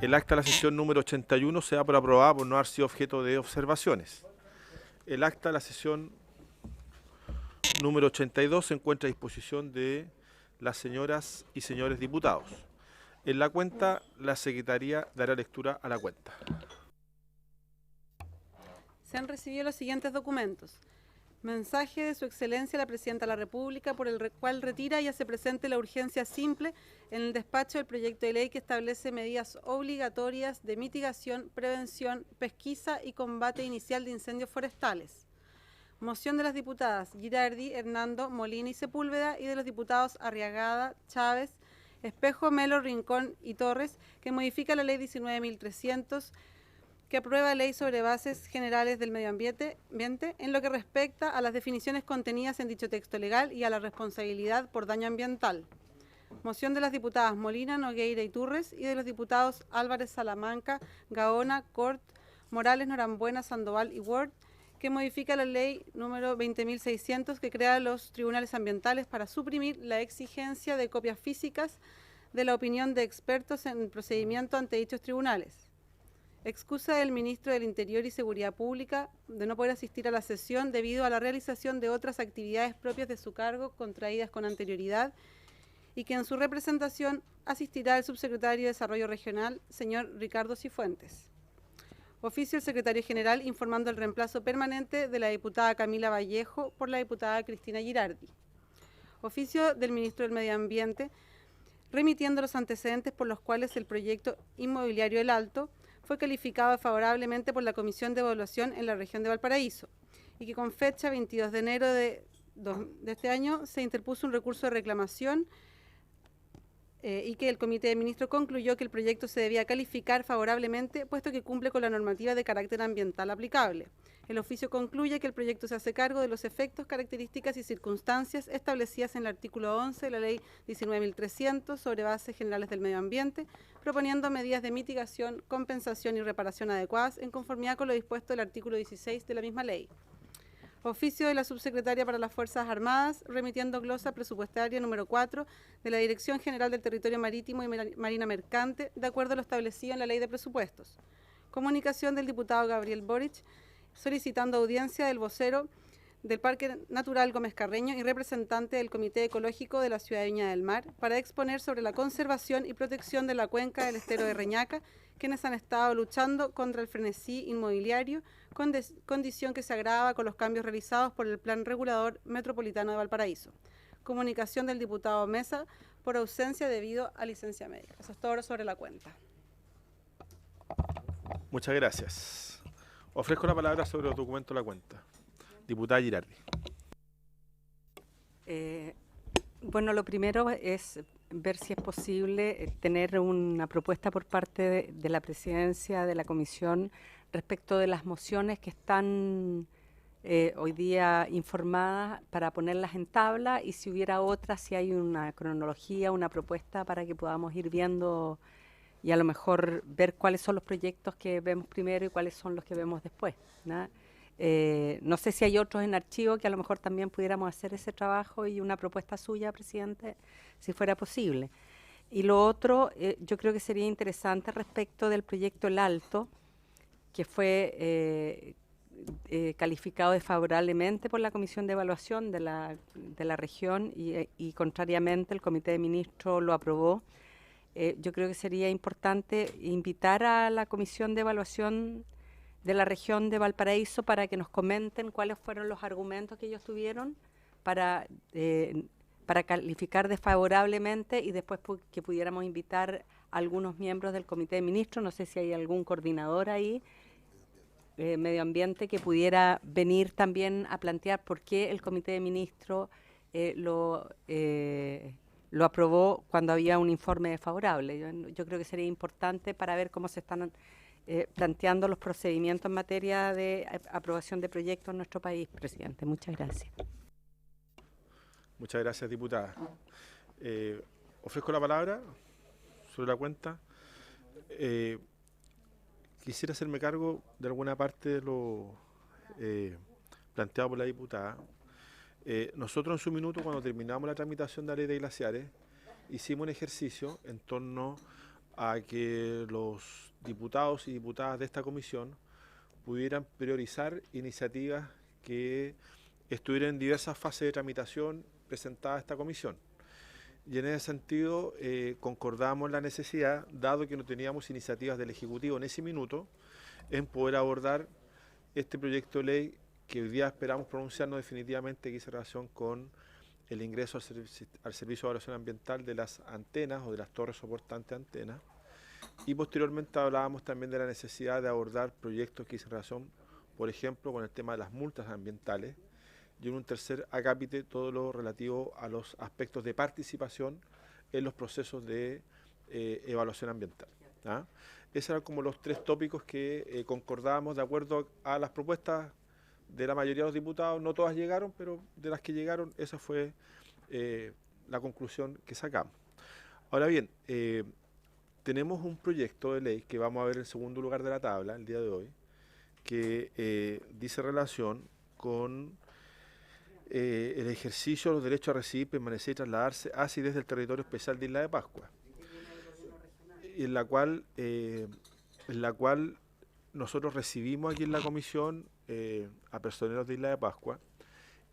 El acta de la sesión número 81 se da por aprobada por no haber sido objeto de observaciones. El acta de la sesión número 82 se encuentra a disposición de las señoras y señores diputados. En la cuenta, la Secretaría dará lectura a la cuenta. Se han recibido los siguientes documentos. Mensaje de Su Excelencia la Presidenta de la República, por el cual retira y hace presente la urgencia simple en el despacho del proyecto de ley que establece medidas obligatorias de mitigación, prevención, pesquisa y combate inicial de incendios forestales. Moción de las diputadas Girardi, Hernando, Molina y Sepúlveda y de los diputados Arriagada, Chávez, Espejo, Melo, Rincón y Torres, que modifica la ley 19.300, que aprueba ley sobre bases generales del medio ambiente en lo que respecta a las definiciones contenidas en dicho texto legal y a la responsabilidad por daño ambiental. Moción de las diputadas Molina, Nogueira y Turres y de los diputados Álvarez, Salamanca, Gaona, Cort, Morales, Norambuena, Sandoval y Ward, que modifica la ley número 20.600 que crea los tribunales ambientales para suprimir la exigencia de copias físicas de la opinión de expertos en el procedimiento ante dichos tribunales. Excusa del Ministro del Interior y Seguridad Pública de no poder asistir a la sesión debido a la realización de otras actividades propias de su cargo contraídas con anterioridad y que en su representación asistirá el Subsecretario de Desarrollo Regional, señor Ricardo Cifuentes. Oficio del Secretario General informando el reemplazo permanente de la diputada Camila Vallejo por la diputada Cristina Girardi. Oficio del Ministro del Medio Ambiente remitiendo los antecedentes por los cuales el proyecto inmobiliario El Alto fue calificado favorablemente por la Comisión de Evaluación en la región de Valparaíso y que con fecha 22 de enero de este año se interpuso un recurso de reclamación y que el Comité de Ministros concluyó que el proyecto se debía calificar favorablemente puesto que cumple con la normativa de carácter ambiental aplicable. El oficio concluye que el proyecto se hace cargo de los efectos, características y circunstancias establecidas en el artículo 11 de la Ley 19.300 sobre bases generales del medio ambiente, proponiendo medidas de mitigación, compensación y reparación adecuadas en conformidad con lo dispuesto del artículo 16 de la misma ley. Oficio de la Subsecretaria para las Fuerzas Armadas, remitiendo glosa presupuestaria número 4 de la Dirección General del Territorio Marítimo y Marina Mercante, de acuerdo a lo establecido en la Ley de Presupuestos. Comunicación del diputado Gabriel Boric, solicitando audiencia del vocero del Parque Natural Gómez Carreño y representante del Comité Ecológico de la Ciudad de Viña del Mar para exponer sobre la conservación y protección de la cuenca del estero de Reñaca, quienes han estado luchando contra el frenesí inmobiliario, condición que se agrava con los cambios realizados por el Plan Regulador Metropolitano de Valparaíso. Comunicación del diputado Mesa por ausencia debido a licencia médica. Eso es todo sobre la cuenta. Muchas gracias. Ofrezco la palabra sobre los documentos de la cuenta. Diputada Girardi. Bueno, lo primero es ver si es posible tener una propuesta por parte de la presidencia de la comisión respecto de las mociones que están hoy día informadas para ponerlas en tabla y si hubiera otras, si hay una cronología, una propuesta para que podamos ir viendo y a lo mejor ver cuáles son los proyectos que vemos primero y cuáles son los que vemos después, ¿no? No sé si hay otros en archivo que a lo mejor también pudiéramos hacer ese trabajo y una propuesta suya, presidente, si fuera posible. Y lo otro, yo creo que sería interesante respecto del proyecto El Alto, que fue calificado desfavorablemente por la Comisión de Evaluación de la región y contrariamente el Comité de Ministros lo aprobó. Yo creo que sería importante invitar a la Comisión de Evaluación de la región de Valparaíso para que nos comenten cuáles fueron los argumentos que ellos tuvieron para calificar desfavorablemente y después que pudiéramos invitar a algunos miembros del Comité de Ministros, no sé si hay algún coordinador ahí, medio ambiente, que pudiera venir también a plantear por qué el Comité de Ministros lo aprobó cuando había un informe desfavorable. Yo creo que sería importante para ver cómo se están planteando los procedimientos en materia de aprobación de proyectos en nuestro país, presidente. Muchas gracias. Muchas gracias, diputada. Ofrezco la palabra sobre la cuenta. Quisiera hacerme cargo de alguna parte de lo planteado por la diputada. Nosotros en su minuto, cuando terminamos la tramitación de la ley de glaciares, hicimos un ejercicio en torno a que los diputados y diputadas de esta comisión pudieran priorizar iniciativas que estuvieran en diversas fases de tramitación presentadas a esta comisión. Y en ese sentido concordamos la necesidad, dado que no teníamos iniciativas del Ejecutivo en ese minuto, en poder abordar este proyecto de ley que hoy día esperamos pronunciarnos definitivamente, que hizo relación con el ingreso al servicio de evaluación ambiental de las antenas o de las torres soportantes antenas. Y posteriormente hablábamos también de la necesidad de abordar proyectos que hicieron relación, por ejemplo, con el tema de las multas ambientales, y en un tercer acápite todo lo relativo a los aspectos de participación en los procesos de evaluación ambiental. ¿Ah? Esos eran como los tres tópicos que concordábamos de acuerdo a las propuestas de la mayoría de los diputados. No todas llegaron, pero de las que llegaron, esa fue la conclusión que sacamos. Ahora bien, tenemos un proyecto de ley que vamos a ver en segundo lugar de la tabla el día de hoy, que dice relación con el ejercicio de los derechos a recibir, permanecer y trasladarse hacia y desde el territorio especial de Isla de Pascua, en la cual nosotros recibimos aquí en la comisión a personeros de Isla de Pascua,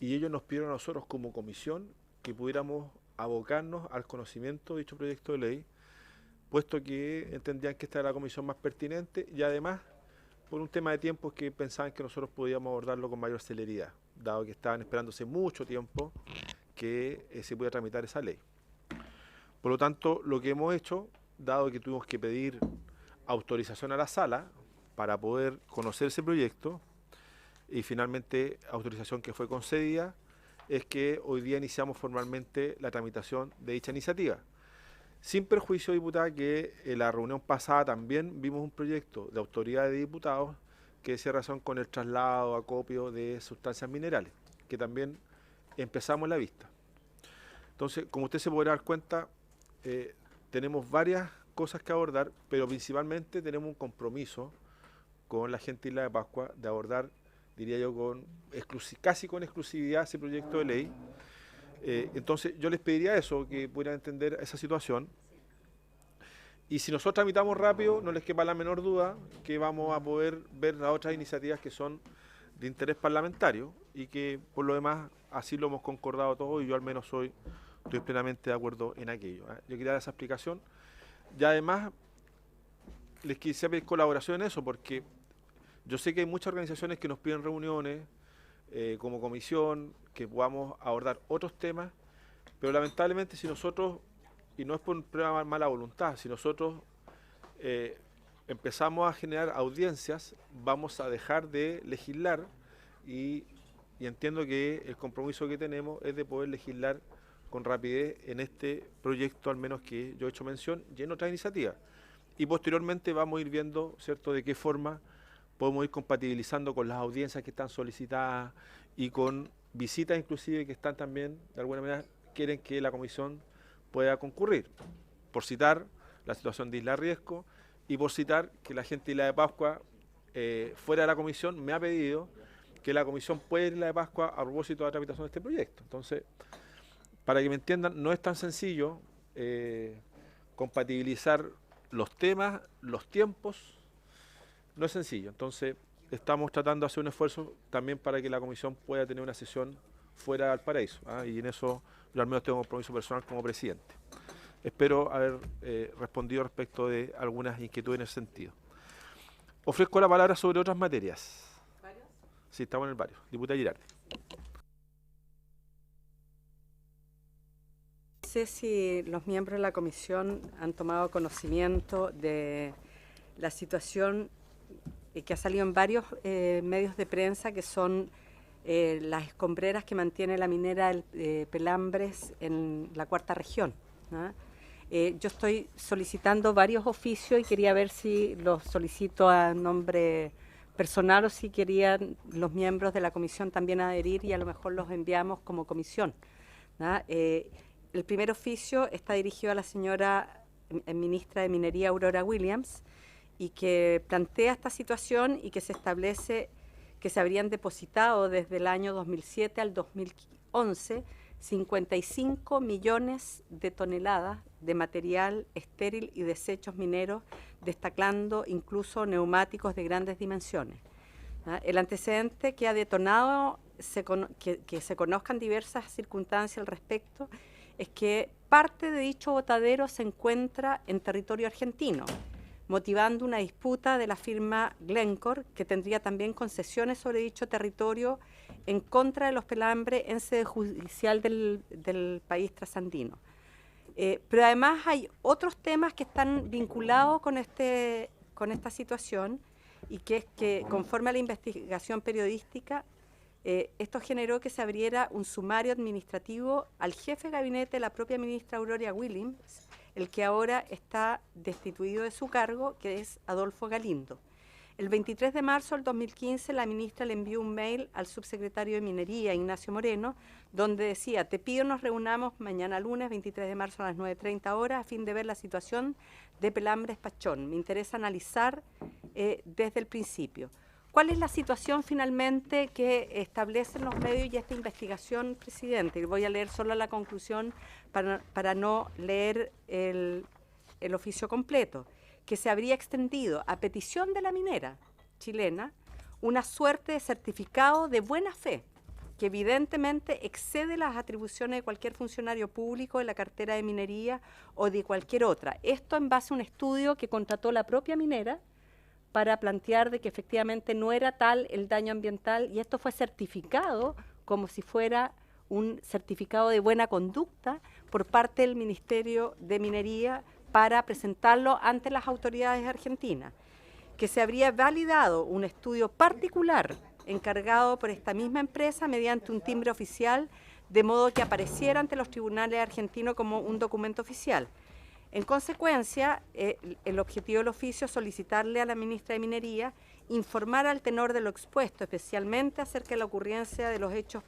y ellos nos pidieron a nosotros como comisión que pudiéramos abocarnos al conocimiento de dicho proyecto de ley, puesto que entendían que esta era la comisión más pertinente y además por un tema de tiempo que pensaban que nosotros podíamos abordarlo con mayor celeridad, dado que estaban esperándose mucho tiempo que se pudiera tramitar esa ley. Por lo tanto, lo que hemos hecho, dado que tuvimos que pedir autorización a la sala para poder conocer ese proyecto, y finalmente autorización que fue concedida, es que hoy día iniciamos formalmente la tramitación de dicha iniciativa. Sin perjuicio, diputada, que en la reunión pasada también vimos un proyecto de autoridad de diputados que decía razón con el traslado, acopio de sustancias minerales, que también empezamos la vista. Entonces, como usted se podrá dar cuenta, tenemos varias cosas que abordar, pero principalmente tenemos un compromiso con la gente de Isla de Pascua de abordar, diría yo, casi con exclusividad ese proyecto de ley. Entonces yo les pediría eso, que pudieran entender esa situación. Y si nosotros tramitamos rápido, no les quepa la menor duda que vamos a poder ver las otras iniciativas que son de interés parlamentario y que por lo demás así lo hemos concordado todos y yo al menos estoy plenamente de acuerdo en aquello. Yo quería dar esa explicación y además les quisiera pedir colaboración en eso porque yo sé que hay muchas organizaciones que nos piden reuniones como comisión, que podamos abordar otros temas, pero lamentablemente si nosotros, y no es por un problema de mala voluntad, si nosotros empezamos a generar audiencias, vamos a dejar de legislar y entiendo que el compromiso que tenemos es de poder legislar con rapidez en este proyecto, al menos que yo he hecho mención, y en otras iniciativas. Y posteriormente vamos a ir viendo, ¿cierto?, de qué forma podemos ir compatibilizando con las audiencias que están solicitadas y con visitas inclusive que están también, de alguna manera, quieren que la comisión pueda concurrir. Por citar la situación de Isla Riesco y por citar que la gente de Isla de Pascua, fuera de la comisión, me ha pedido que la comisión pueda ir a Isla de Pascua a propósito de la tramitación de este proyecto. Entonces, para que me entiendan, no es tan sencillo compatibilizar los temas, los tiempos, no es sencillo. Entonces, estamos tratando de hacer un esfuerzo también para que la comisión pueda tener una sesión fuera del paraíso. Y en eso yo al menos tengo un compromiso personal como presidente. Espero haber respondido respecto de algunas inquietudes en ese sentido. Ofrezco la palabra sobre otras materias. ¿Varios? Sí, estamos en el varios. Diputada Girardi. No sé si los miembros de la comisión han tomado conocimiento de la situación que ha salido en varios medios de prensa, que son las escombreras que mantiene la minera Pelambres en la cuarta región, ¿no? Yo estoy solicitando varios oficios y quería ver si los solicito a nombre personal o si querían los miembros de la comisión también adherir y a lo mejor los enviamos como comisión, ¿no? El primer oficio está dirigido a la señora ministra de Minería, Aurora Williams, y que plantea esta situación y que se establece que se habrían depositado desde el año 2007 al 2011 55 millones de toneladas de material estéril y desechos mineros, destacando incluso neumáticos de grandes dimensiones. El antecedente que ha detonado que se conozcan diversas circunstancias al respecto es que parte de dicho botadero se encuentra en territorio argentino, motivando una disputa de la firma Glencore, que tendría también concesiones sobre dicho territorio en contra de los Pelambres en sede judicial del país trasandino. Pero además hay otros temas que están vinculados con esta situación, y que es que, conforme a la investigación periodística, esto generó que se abriera un sumario administrativo al jefe de gabinete de la propia ministra Aurora Williams, el que ahora está destituido de su cargo, que es Adolfo Galindo. El 23 de marzo del 2015, la ministra le envió un mail al subsecretario de Minería, Ignacio Moreno, donde decía: te pido nos reunamos mañana lunes 23 de marzo a las 9:30 horas a fin de ver la situación de Pelambres Pachón. Me interesa analizar desde el principio. ¿Cuál es la situación finalmente que establecen los medios y esta investigación, presidente? Voy a leer solo la conclusión para no leer el oficio completo. Que se habría extendido, a petición de la minera chilena, una suerte de certificado de buena fe, que evidentemente excede las atribuciones de cualquier funcionario público de la cartera de minería o de cualquier otra. Esto en base a un estudio que contrató la propia minera para plantear de que efectivamente no era tal el daño ambiental, y esto fue certificado como si fuera un certificado de buena conducta por parte del Ministerio de Minería para presentarlo ante las autoridades argentinas. Que se habría validado un estudio particular encargado por esta misma empresa mediante un timbre oficial, de modo que apareciera ante los tribunales argentinos como un documento oficial. En consecuencia, el objetivo del oficio es solicitarle a la ministra de Minería informar al tenor de lo expuesto, especialmente acerca de la ocurrencia de los hechos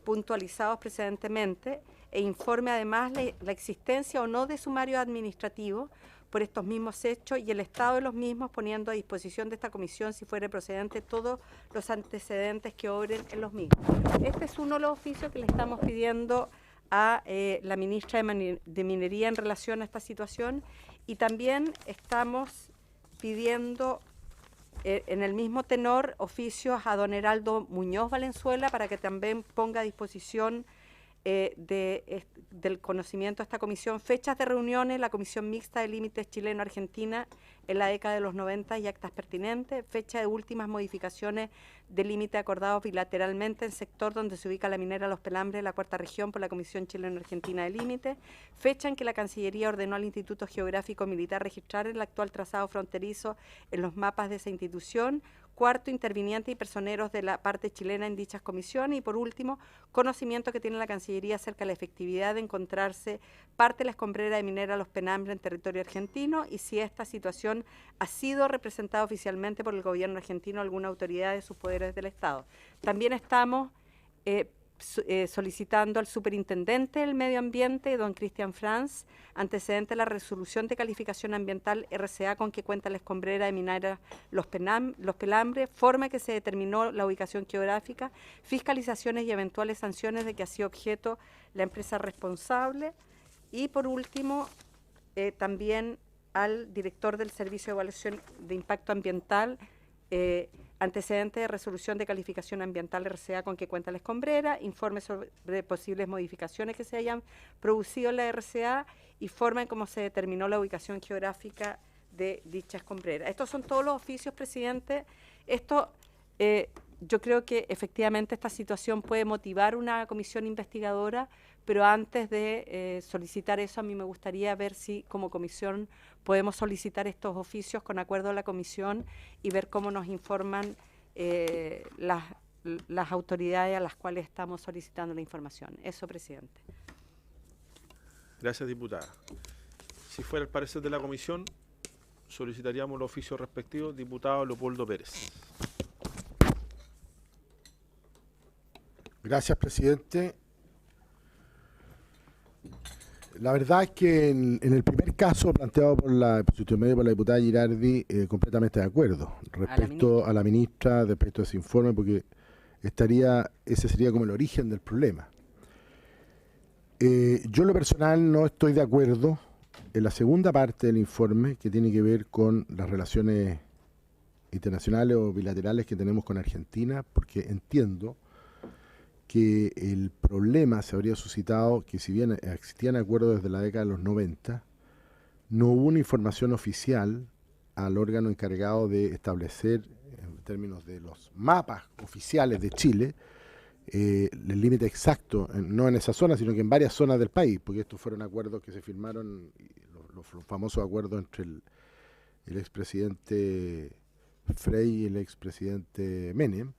puntualizados precedentemente, e informe además la existencia o no de sumario administrativo por estos mismos hechos y el estado de los mismos, poniendo a disposición de esta comisión, si fuere procedente, todos los antecedentes que obren en los mismos. Este es uno de los oficios que le estamos pidiendo a la ministra de Minería en relación a esta situación, y también estamos pidiendo en el mismo tenor oficios a don Heraldo Muñoz Valenzuela para que también ponga a disposición del conocimiento de esta comisión fechas de reuniones, la Comisión Mixta de Límites Chileno-Argentina en la década de los 90 y actas pertinentes, fecha de últimas modificaciones de límite acordados bilateralmente en sector donde se ubica la minera Los Pelambres de la Cuarta Región por la Comisión Chileno-Argentina de Límites, fecha en que la Cancillería ordenó al Instituto Geográfico Militar registrar el actual trazado fronterizo en los mapas de esa institución. Cuarto, intervinientes y personeros de la parte chilena en dichas comisiones. Y por último, conocimiento que tiene la Cancillería acerca de la efectividad de encontrarse parte de la escombrera de minera Los Pelambres en territorio argentino, y si esta situación ha sido representada oficialmente por el gobierno argentino o alguna autoridad de sus poderes del Estado. También estamos solicitando al superintendente del medio ambiente, don Cristian Franz, antecedente de la resolución de calificación ambiental RCA con que cuenta la escombrera de minera Los Pelambres, forma que se determinó la ubicación geográfica, fiscalizaciones y eventuales sanciones de que ha sido objeto la empresa responsable. Y por último, también al director del Servicio de Evaluación de Impacto Ambiental, antecedente de resolución de calificación ambiental RCA con que cuenta la escombrera, informe sobre posibles modificaciones que se hayan producido en la RCA y forma en cómo se determinó la ubicación geográfica de dicha escombrera. Estos son todos los oficios, presidente. Yo creo que efectivamente esta situación puede motivar una comisión investigadora, pero antes de solicitar eso, a mí me gustaría ver si como comisión podemos solicitar estos oficios con acuerdo a la comisión y ver cómo nos informan las autoridades a las cuales estamos solicitando la información. Eso, presidente. Gracias, diputada. Si fuera el parecer de la comisión, solicitaríamos los oficios respectivos. Diputado Leopoldo Pérez. Gracias, presidente. La verdad es que en el primer caso planteado por la diputada Girardi, completamente de acuerdo respecto a la ministra, respecto a ese informe, porque ese sería como el origen del problema. Yo en lo personal no estoy de acuerdo en la segunda parte del informe, que tiene que ver con las relaciones internacionales o bilaterales que tenemos con Argentina, porque entiendo que el problema se habría suscitado que si bien existían acuerdos desde la década de los 90, no hubo una información oficial al órgano encargado de establecer, en términos de los mapas oficiales de Chile, el límite exacto, no en esa zona, sino que en varias zonas del país, porque estos fueron acuerdos que se firmaron, los famosos acuerdos entre el expresidente Frei y el expresidente Menem,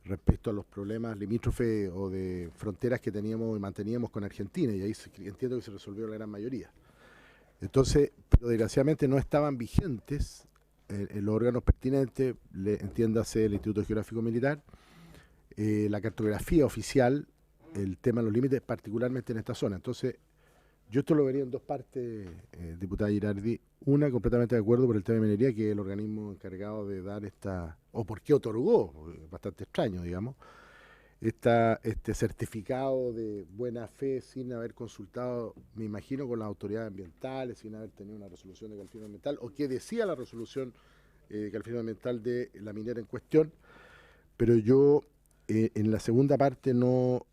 respecto a los problemas limítrofes o de fronteras que teníamos y manteníamos con Argentina, y ahí entiendo que se resolvió la gran mayoría. Entonces, pero desgraciadamente no estaban vigentes en los órganos pertinentes, entiéndase el Instituto Geográfico Militar, la cartografía oficial, el tema de los límites, particularmente en esta zona. Entonces, yo esto lo vería en dos partes, diputada Girardi. Una, completamente de acuerdo por el tema de minería, que es el organismo encargado de dar o por qué otorgó, bastante extraño, digamos, este certificado de buena fe sin haber consultado, me imagino, con las autoridades ambientales, sin haber tenido una resolución de calificación ambiental, o qué decía la resolución de calificación ambiental de la minera en cuestión. Pero yo, en la segunda parte, no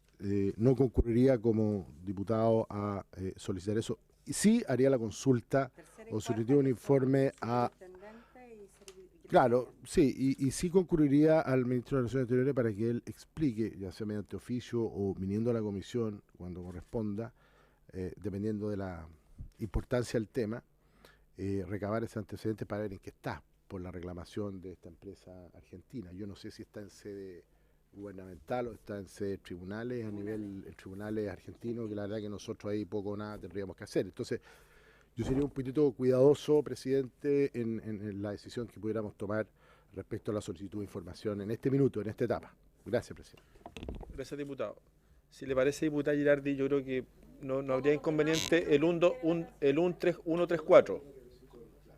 concurriría como diputado a solicitar eso. Y sí haría la consulta o solicitaría un informe a... Claro, sí, y sí concurriría al Ministro de Relaciones Exteriores para que él explique, ya sea mediante oficio o viniendo a la comisión cuando corresponda, dependiendo de la importancia del tema, recabar ese antecedente para ver en qué está por la reclamación de esta empresa argentina. Yo no sé si está en sede gubernamental o está en sede de tribunales, a nivel tribunales argentinos, que la verdad que nosotros ahí poco o nada tendríamos que hacer. Entonces, yo sería un poquito cuidadoso, presidente, en la decisión que pudiéramos tomar respecto a la solicitud de información en este minuto, en esta etapa. Gracias, presidente. Gracias, diputado. Si le parece, diputada Girardi, yo creo que no habría inconveniente el 134.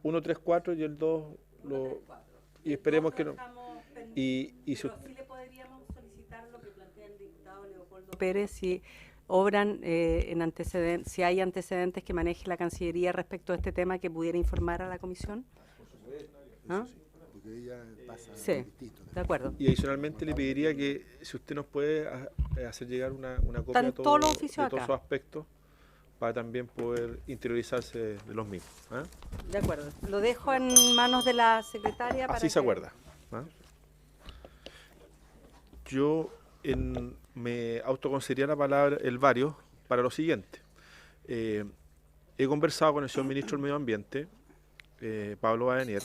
134 y el 2, y esperemos que no. Y si sí le podríamos solicitar lo que plantea el diputado Leopoldo Pérez, si obran en antecedentes, si hay antecedentes que maneje la Cancillería respecto a este tema, que pudiera informar a la comisión. ¿Ah? Porque ella pasa sí, de acuerdo. Y adicionalmente le pediría que si usted nos puede hacer llegar una copia de todos sus aspectos, para también poder interiorizarse de los mismos. ¿Eh? De acuerdo. Lo dejo en manos de la secretaria. Así se acuerda. ¿Eh? Yo me autoconcedería la palabra, el varios, para lo siguiente. He conversado con el señor ministro del Medio Ambiente, Pablo Badenier,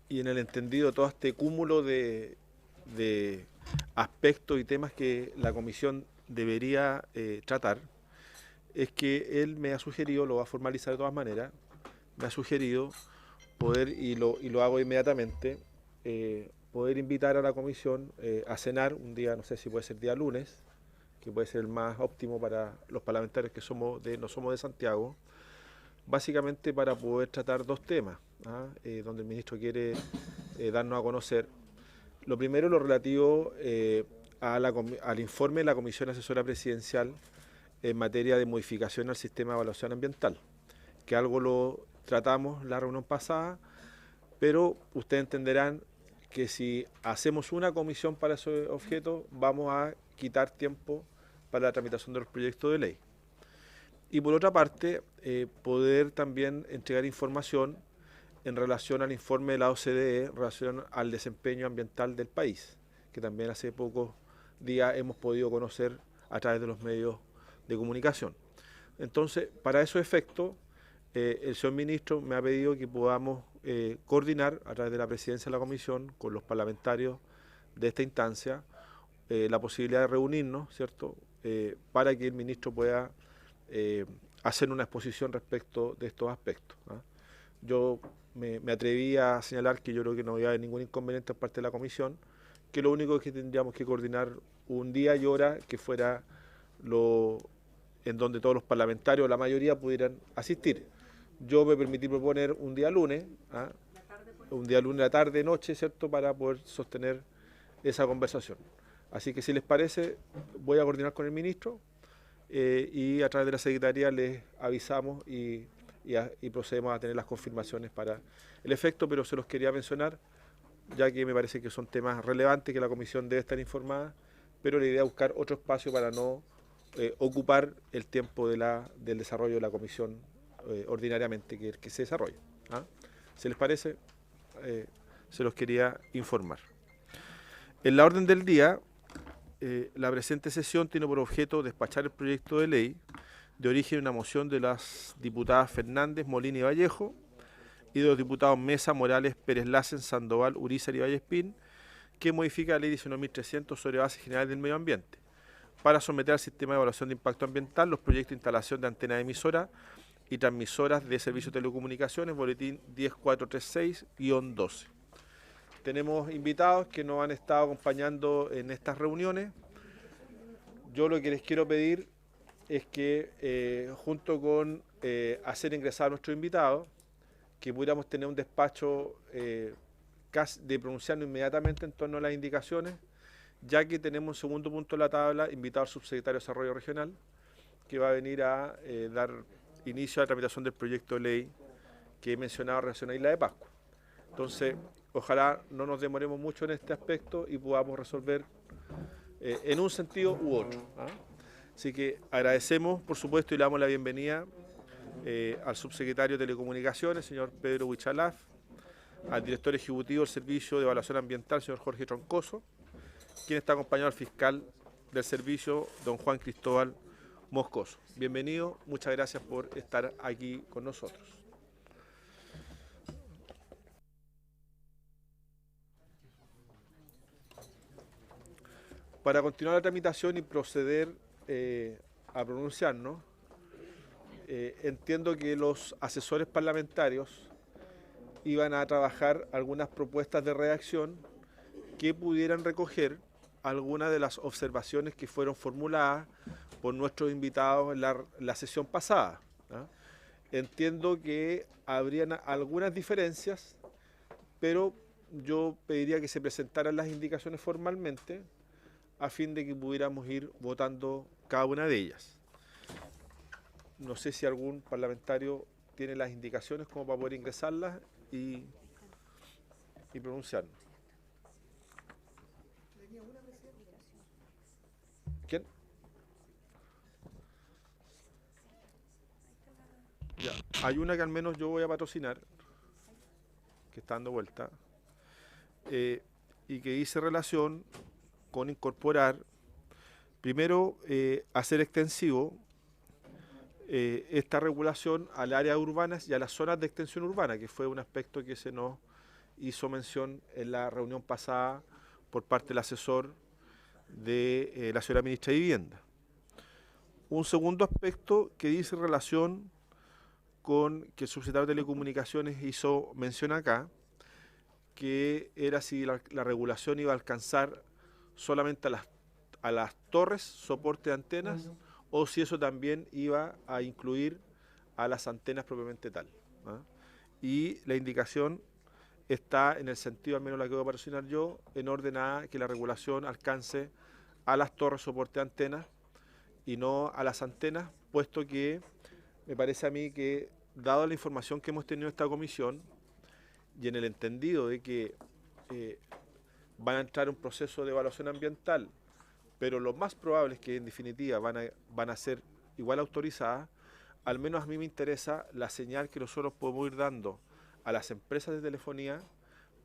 y en el entendido de todo este cúmulo de aspectos y temas que la comisión debería tratar, es que él me ha sugerido, lo va a formalizar de todas maneras, me ha sugerido poder, y lo hago inmediatamente, poder invitar a la comisión a cenar un día, no sé si puede ser día lunes, que puede ser el más óptimo para los parlamentarios que no somos de Santiago, básicamente para poder tratar dos temas, donde el ministro quiere darnos a conocer. Lo primero, lo relativo al informe de la Comisión Asesora Presidencial en materia de modificación al sistema de evaluación ambiental, que algo lo tratamos la reunión pasada, pero ustedes entenderán que si hacemos una comisión para ese objeto, vamos a quitar tiempo para la tramitación de los proyectos de ley. Y por otra parte, poder también entregar información en relación al informe de la OCDE en relación al desempeño ambiental del país, que también hace pocos días hemos podido conocer a través de los medios de comunicación. Entonces, para esos efectos, el señor ministro me ha pedido que podamos coordinar a través de la presidencia de la comisión con los parlamentarios de esta instancia la posibilidad de reunirnos, ¿cierto?, para que el ministro pueda hacer una exposición respecto de estos aspectos. Yo me atreví a señalar que yo creo que no había haber ningún inconveniente por parte de la comisión, que lo único es que tendríamos que coordinar un día y hora que fuera en donde todos los parlamentarios, la mayoría, pudieran asistir. Yo me permití proponer un día lunes, un día lunes a la tarde, noche, ¿cierto?, para poder sostener esa conversación. Así que si les parece, voy a coordinar con el ministro y a través de la Secretaría les avisamos y procedemos a tener las confirmaciones para el efecto, pero se los quería mencionar, ya que me parece que son temas relevantes que la Comisión debe estar informada, pero la idea es buscar otro espacio para no ocupar el tiempo del desarrollo de la Comisión ordinariamente que se desarrolla. ¿Ah? ¿Se les parece? Se los quería informar. En la orden del día, la presente sesión tiene por objeto despachar el proyecto de ley de origen de una moción de las diputadas Fernández, Molina y Vallejo y de los diputados Mesa, Morales, Pérez Lassen, Sandoval, Urizar y Vallespín, que modifica la ley 19.300 sobre bases generales del medio ambiente, para someter al sistema de evaluación de impacto ambiental los proyectos de instalación de antenas emisoras y transmisoras de servicios de telecomunicaciones, boletín 10436-12. Tenemos invitados que nos han estado acompañando en estas reuniones. Yo lo que les quiero pedir es que junto con hacer ingresar a nuestros invitados, que pudiéramos tener un despacho de pronunciarnos inmediatamente en torno a las indicaciones, ya que tenemos un segundo punto de la tabla, invitado al subsecretario de Desarrollo Regional, que va a venir a dar inicio a la tramitación del proyecto de ley que he mencionado en relación a Isla de Pascua. Entonces, ojalá no nos demoremos mucho en este aspecto y podamos resolver en un sentido u otro. ¿Ah? Así que agradecemos, por supuesto, y le damos la bienvenida al subsecretario de Telecomunicaciones, señor Pedro Huichalaf, al director ejecutivo del Servicio de Evaluación Ambiental, señor Jorge Troncoso, quien está acompañado al fiscal del servicio, don Juan Cristóbal Moscoso. Bienvenido, muchas gracias por estar aquí con nosotros. Para continuar la tramitación y proceder a pronunciarnos, entiendo que los asesores parlamentarios iban a trabajar algunas propuestas de redacción que pudieran recoger algunas de las observaciones que fueron formuladas por nuestros invitados en la sesión pasada. ¿Ah? Entiendo que habrían algunas diferencias, pero yo pediría que se presentaran las indicaciones formalmente a fin de que pudiéramos ir votando cada una de ellas. No sé si algún parlamentario tiene las indicaciones como para poder ingresarlas y pronunciarnos. ¿Quién? Ya, hay una que al menos yo voy a patrocinar, que está dando vuelta, y que dice relación con incorporar, primero, hacer extensivo esta regulación al área urbanas y a las zonas de extensión urbana, que fue un aspecto que se nos hizo mención en la reunión pasada por parte del asesor de la señora ministra de Vivienda. Un segundo aspecto que dice relación con que el subsecretario de Telecomunicaciones hizo mención acá, que era si la regulación iba a alcanzar solamente a las torres, soporte de antenas, o si eso también iba a incluir a las antenas propiamente tal. ¿Ah? Y la indicación está en el sentido, al menos la que voy a patrocinar yo, en orden a que la regulación alcance a las torres, soporte de antenas, y no a las antenas, puesto que me parece a mí que, dado la información que hemos tenido en esta comisión, y en el entendido de que van a entrar en un proceso de evaluación ambiental, pero lo más probable es que en definitiva van a ser igual autorizadas, al menos a mí me interesa la señal que nosotros podemos ir dando a las empresas de telefonía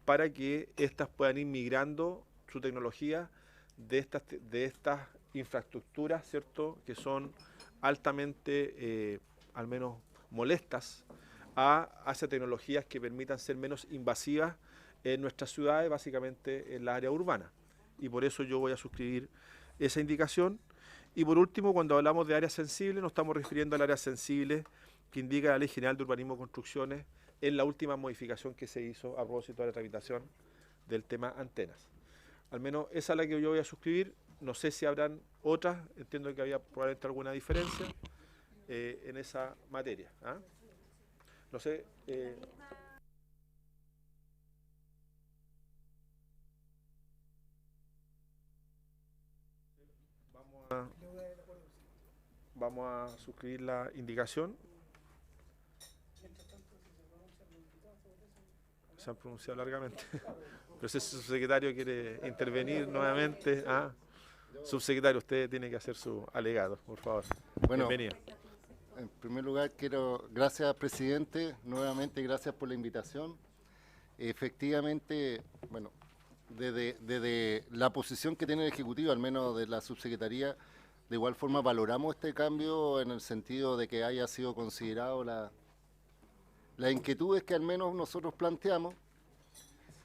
para que éstas puedan ir migrando su tecnología de estas infraestructuras, ¿cierto?, que son altamente, al menos molestas, hacia tecnologías que permitan ser menos invasivas en nuestras ciudades, básicamente en la área urbana. Y por eso yo voy a suscribir esa indicación. Y por último, cuando hablamos de áreas sensibles, nos estamos refiriendo al área sensible que indica la Ley General de Urbanismo y Construcciones en la última modificación que se hizo a propósito de la tramitación del tema antenas. Al menos esa es la que yo voy a suscribir. No sé si habrán otras, entiendo que había probablemente alguna diferencia en esa materia. ¿Ah? No sé. vamos a suscribir la indicación. Se han pronunciado largamente. Pero si el subsecretario quiere intervenir nuevamente. Subsecretario, usted tiene que hacer su alegato, por favor. Bueno, bienvenido. en primer lugar gracias presidente, nuevamente gracias por la invitación. Efectivamente, bueno, desde la posición que tiene el Ejecutivo, al menos de la subsecretaría, de igual forma valoramos este cambio en el sentido de que haya sido considerado las inquietudes que al menos nosotros planteamos,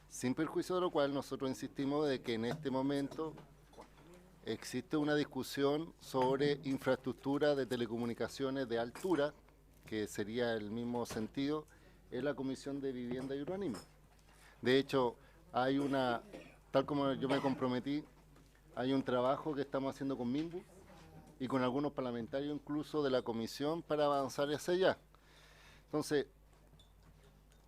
sin perjuicio de lo cual nosotros insistimos de que en este momento existe una discusión sobre infraestructura de telecomunicaciones de altura, que sería el mismo sentido, en la Comisión de Vivienda y Urbanismo. De hecho, tal como yo me comprometí, hay un trabajo que estamos haciendo con MIMBU y con algunos parlamentarios incluso de la comisión para avanzar hacia allá. Entonces,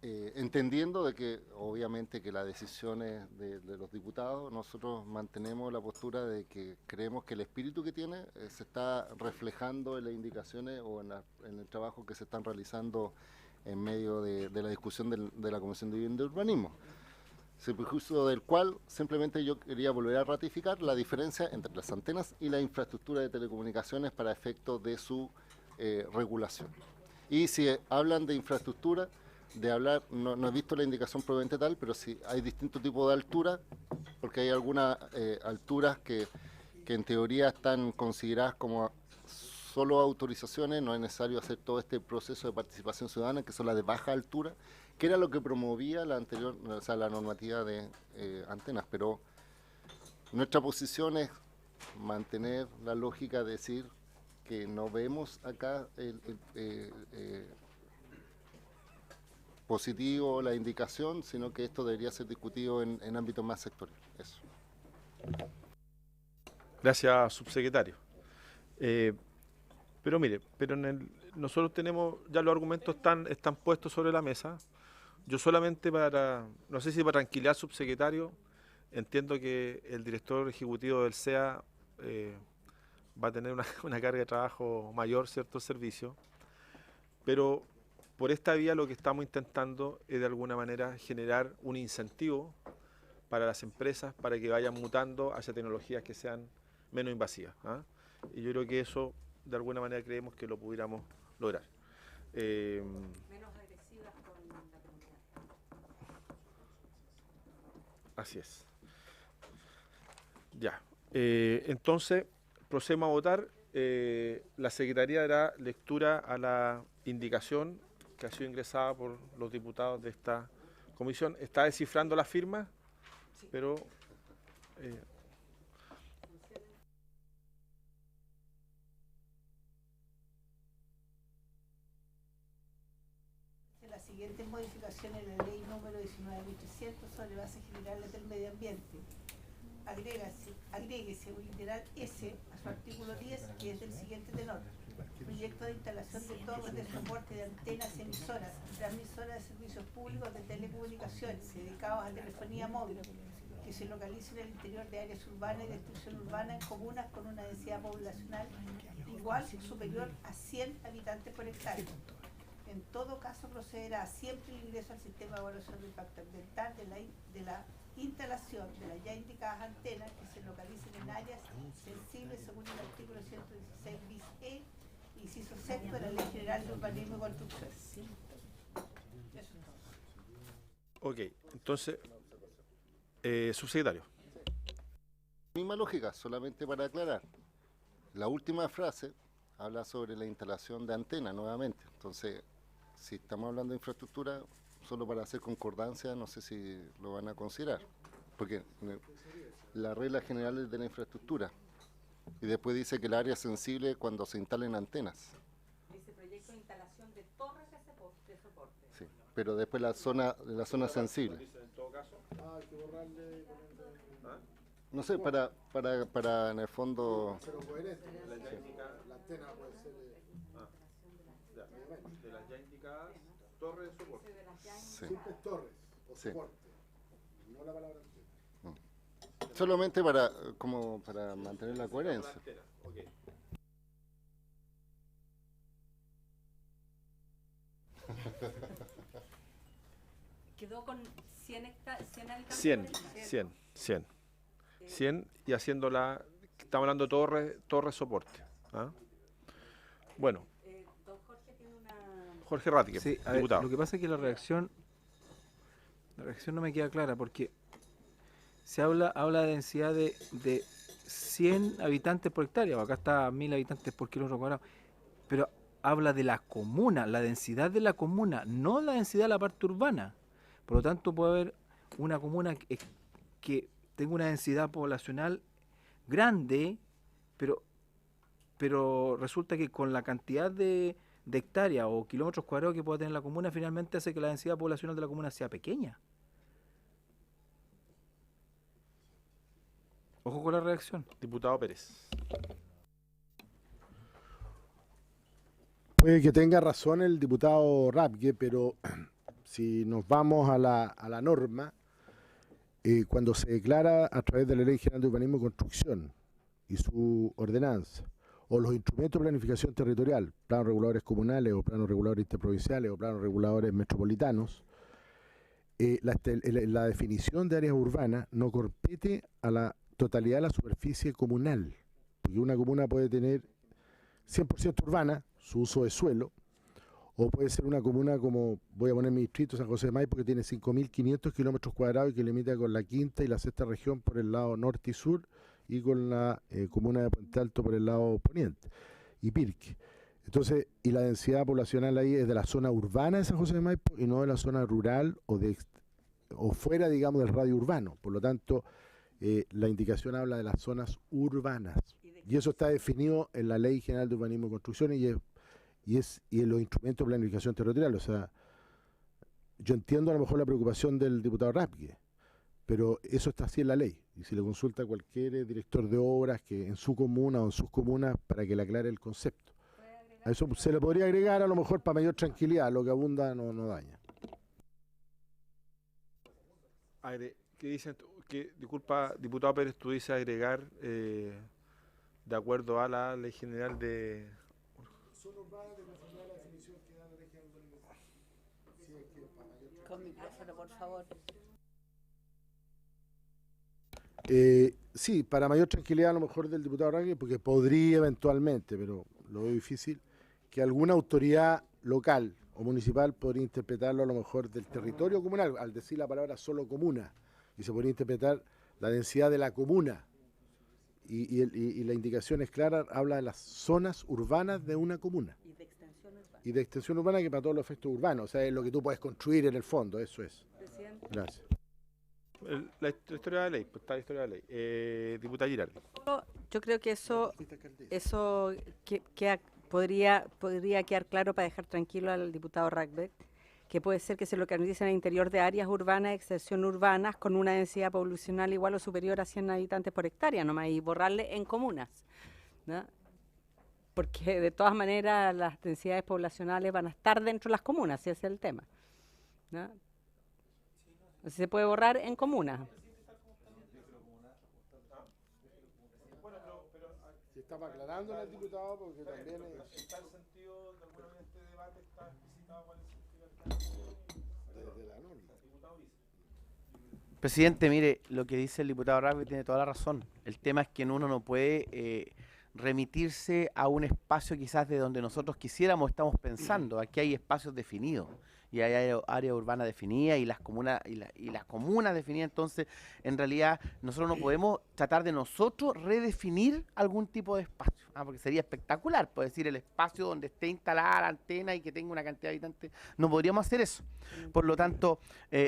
entendiendo de que obviamente que las decisiones de los diputados, nosotros mantenemos la postura de que creemos que el espíritu que tiene se está reflejando en las indicaciones o en el trabajo que se están realizando en medio de la discusión de la Comisión de Vivienda y Urbanismo. Sin perjuicio del cual simplemente yo quería volver a ratificar la diferencia entre las antenas y la infraestructura de telecomunicaciones para efectos de su regulación. Y si hablan de infraestructura, no he visto la indicación probablemente tal, pero sí hay distintos tipos de altura, porque hay algunas alturas que en teoría están consideradas como solo autorizaciones, no es necesario hacer todo este proceso de participación ciudadana, que son las de baja altura, que era lo que promovía la anterior, o sea, la normativa de antenas, pero nuestra posición es mantener la lógica de decir que no vemos acá positivo la indicación, sino que esto debería ser discutido en ámbitos más sectoriales. Eso. Gracias, subsecretario. Pero mire, nosotros tenemos, ya los argumentos están puestos sobre la mesa. Yo solamente no sé si para tranquilidad al subsecretario, entiendo que el director ejecutivo del SEA va a tener una carga de trabajo mayor, cierto, servicio, pero por esta vía lo que estamos intentando es de alguna manera generar un incentivo para las empresas para que vayan mutando hacia tecnologías que sean menos invasivas. Y yo creo que eso de alguna manera creemos que lo pudiéramos lograr. Menos agresivas con la comunidad. Así es. Ya. Entonces, procedemos a votar. La Secretaría dará lectura a la indicación que ha sido ingresada por los diputados de esta comisión. Está descifrando las firmas, pero... Las siguientes modificaciones en la ley número 19.300 sobre base general del medio ambiente. Agréguese un literal S a su artículo 10, que es del siguiente tenor. Proyecto de instalación de torres de soporte de antenas emisoras y transmisoras de servicios públicos de telecomunicaciones dedicados a telefonía móvil, que se localicen en el interior de áreas urbanas y de extensión urbana en comunas con una densidad poblacional igual o superior a 100 habitantes por hectárea. En todo caso, procederá siempre el ingreso al sistema de evaluación de impacto ambiental de la instalación de las ya indicadas antenas que se localicen en áreas sensibles según el artículo 116 bis E, inciso sexto de la Ley General de Urbanismo y Construcción. Eso es todo. Ok, entonces, subsecretario. Misma lógica, solamente para aclarar. La última frase habla sobre la instalación de antenas nuevamente. Entonces, si estamos hablando de infraestructura, solo para hacer concordancia, no sé si lo van a considerar. Porque la regla general es de la infraestructura. Y después dice que el área es sensible cuando se instalen antenas. Dice proyecto de instalación de torres de soporte. Sí, pero después la zona sensible. No sé, para en el fondo... Pero coherente. La antena puede ser... De las ya indicadas torres de soporte. Sí. Siempre torres o Sí. soporte, no la palabra antena. Solamente para mantener la coherencia. Quedó con 100 habitantes. 100 y haciéndola, estamos hablando de torre soporte. ¿Ah? Bueno, Don Jorge tiene una... Jorge Ratke, Sí, a ver, diputado. lo que pasa es que la reacción no me queda clara porque se habla de densidad de 100 habitantes por hectárea, acá está 1000 habitantes por kilómetro cuadrado, pero habla de la comuna, la densidad de la comuna, no la densidad de la parte urbana. Por lo tanto, puede haber una comuna que tenga una densidad poblacional grande, pero resulta que con la cantidad de hectáreas o kilómetros cuadrados que pueda tener la comuna, finalmente hace que la densidad poblacional de la comuna sea pequeña. Ojo con la reacción. Diputado Pérez. Puede que tenga razón el diputado Ratke, pero si nos vamos a la norma, cuando se declara a través de la Ley General de Urbanismo y Construcción y su ordenanza, o los instrumentos de planificación territorial, planos reguladores comunales o planos reguladores interprovinciales o planos reguladores metropolitanos, la definición de áreas urbanas no compete a la totalidad de la superficie comunal, porque una comuna puede tener 100% urbana, su uso de suelo, o puede ser una comuna como, voy a poner mi distrito, San José de Maipo, que tiene 5.500 kilómetros cuadrados y que limita con la quinta y la sexta región por el lado norte y sur, y con la comuna de Puente Alto por el lado poniente, y Pirque. Entonces, y la densidad poblacional ahí es de la zona urbana de San José de Maipo y no de la zona rural o fuera, digamos, del radio urbano. Por lo tanto, la indicación habla de las zonas urbanas. Y eso está definido en la Ley General de Urbanismo y Construcción y en los instrumentos de planificación territorial. O sea, yo entiendo a lo mejor la preocupación del diputado Ratke, pero eso está así en la ley. Y si le consulta a cualquier director de obras que en su comuna o en sus comunas para que le aclare el concepto. A eso se le podría agregar a lo mejor para mayor tranquilidad, lo que abunda no daña. ¿Qué dicen? Disculpa, diputado Pérez, tú dices agregar de acuerdo a la Ley General de... Con micrófono, por favor. Sí, para mayor tranquilidad a lo mejor del diputado Ratke, porque podría eventualmente, pero lo veo difícil, que alguna autoridad local o municipal podría interpretarlo a lo mejor del territorio comunal, al decir la palabra solo comuna, y se podría interpretar la densidad de la comuna. Y la indicación es clara, habla de las zonas urbanas de una comuna. Y de extensión urbana que para todos los efectos urbanos, o sea, es lo que tú puedes construir en el fondo, eso es. Presidente. Gracias. La historia de la ley, pues está la historia de la ley. Diputada Girardi. Yo creo que eso podría quedar claro para dejar tranquilo al diputado Ratke, que puede ser que se localice en el interior de áreas urbanas, extensión urbanas, con una densidad poblacional igual o superior a 100 habitantes por hectárea, nomás, y borrarle en comunas, ¿no? Porque de todas maneras las densidades poblacionales van a estar dentro de las comunas, ese es el tema, ¿no? Entonces se puede borrar en comunas. Si estaba aclarando el diputado, porque también está el sentido de alguna vez este debate está explicitado cuál es el sentido de la norma. Presidente, mire, lo que dice el diputado Ratke tiene toda la razón. El tema es que uno no puede remitirse a un espacio quizás de donde nosotros quisiéramos, estamos pensando. Aquí hay espacios definidos y hay área urbana definida y las comunas definidas. Entonces, en realidad, nosotros no podemos tratar de nosotros redefinir algún tipo de espacio, porque sería espectacular, puede decir el espacio donde esté instalada la antena y que tenga una cantidad de habitantes. No podríamos hacer eso. Por lo tanto,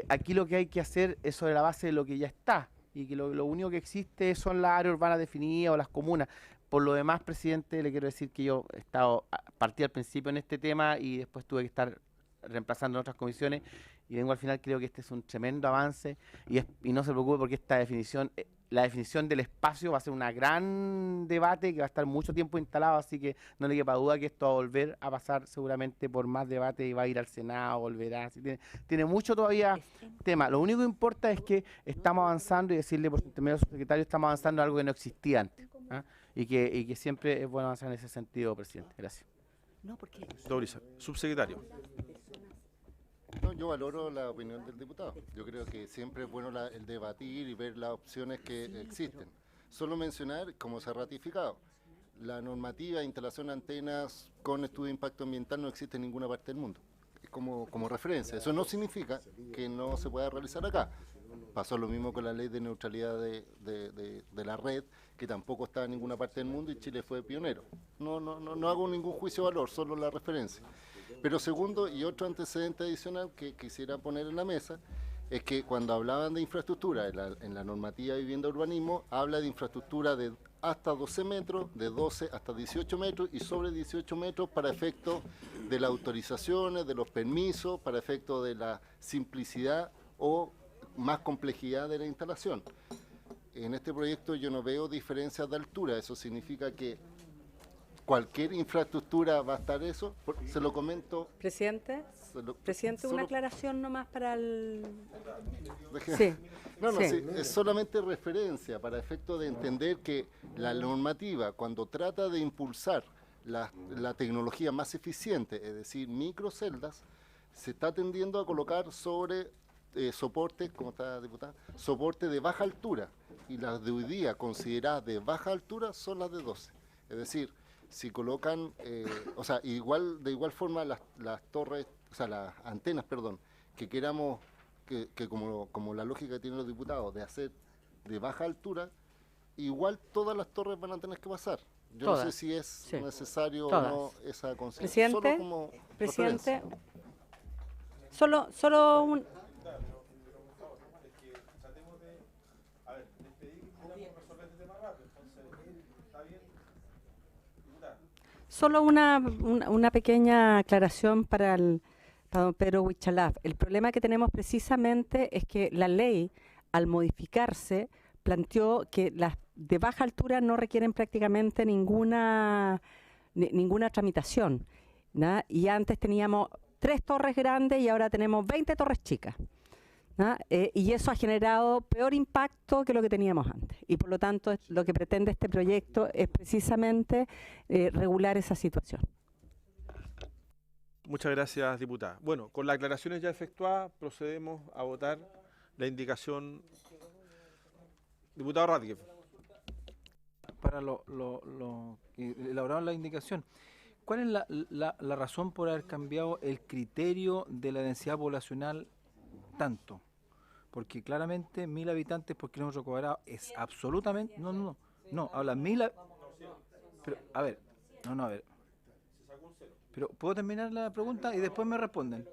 aquí lo que hay que hacer es sobre la base de lo que ya está y que lo único que existe son las áreas urbanas definidas o las comunas. Por lo demás, presidente, le quiero decir que yo he estado, partí al principio en este tema y después tuve que estar reemplazando en otras comisiones y vengo al final. Creo que este es un tremendo avance y no se preocupe porque esta definición, la definición del espacio va a ser un gran debate que va a estar mucho tiempo instalado, así que no le quepa duda que esto va a volver a pasar seguramente por más debate y va a ir al Senado, volverá, así tiene mucho todavía tema. Lo único que importa es que estamos avanzando y decirle por su intermedio al subsecretario, estamos avanzando en algo que no existía antes, ¿ah? y que siempre es bueno avanzar en ese sentido, presidente. Gracias. No, porque Subsecretario. yo valoro la opinión del diputado. Yo creo que siempre es bueno el debatir y ver las opciones que existen. Solo mencionar, como se ha ratificado, la normativa de instalación de antenas con estudio de impacto ambiental no existe en ninguna parte del mundo. Es como referencia. Eso no significa que no se pueda realizar acá. Pasó lo mismo con la ley de neutralidad de la red, que tampoco está en ninguna parte del mundo y Chile fue pionero. No hago ningún juicio de valor, solo la referencia. Pero segundo, y otro antecedente adicional que quisiera poner en la mesa, es que cuando hablaban de infraestructura en la normativa de vivienda y urbanismo, habla de infraestructura de hasta 12 metros, de 12 hasta 18 metros y sobre 18 metros para efectos de las autorizaciones, de los permisos, para efectos de la simplicidad o más complejidad de la instalación. En este proyecto yo no veo diferencias de altura, eso significa que cualquier infraestructura va a estar eso. Se lo comento. Presidente, Solo- una aclaración nomás para el... Déjeme- Sí. Sí, es solamente referencia para efecto de entender que la normativa, cuando trata de impulsar la tecnología más eficiente, es decir, microceldas, se está tendiendo a colocar sobre soportes, como está diputada, soporte de baja altura, y las de hoy día consideradas de baja altura son las de 12. Es decir, si colocan, de igual forma las torres, o sea, las antenas, perdón, que queramos, que como la lógica que tienen los diputados de hacer de baja altura, igual todas las torres van a tener que pasar. Yo Todas, no sé si es sí. necesario Todas. o no esa conciencia. Presidente, Solo como presidente, referencia. solo un... Solo una pequeña aclaración para don Pedro Huichalaf. El problema que tenemos precisamente es que la ley, al modificarse, planteó que las de baja altura no requieren prácticamente ninguna tramitación, ¿no? Y antes teníamos 3 torres grandes y ahora tenemos 20 torres chicas, ¿no? Y eso ha generado peor impacto que lo que teníamos antes. Y por lo tanto, lo que pretende este proyecto es precisamente regular esa situación. Muchas gracias, diputada. Bueno, con las aclaraciones ya efectuadas, procedemos a votar la indicación. Diputado Radke. Para elaborar la indicación, ¿cuál es la razón por haber cambiado el criterio de la densidad poblacional tanto? Porque claramente 1000 habitantes por kilómetro cuadrado es absolutamente... No, habla 1000... Pero, a ver, a ver. Pero, ¿puedo terminar la pregunta y después me responden?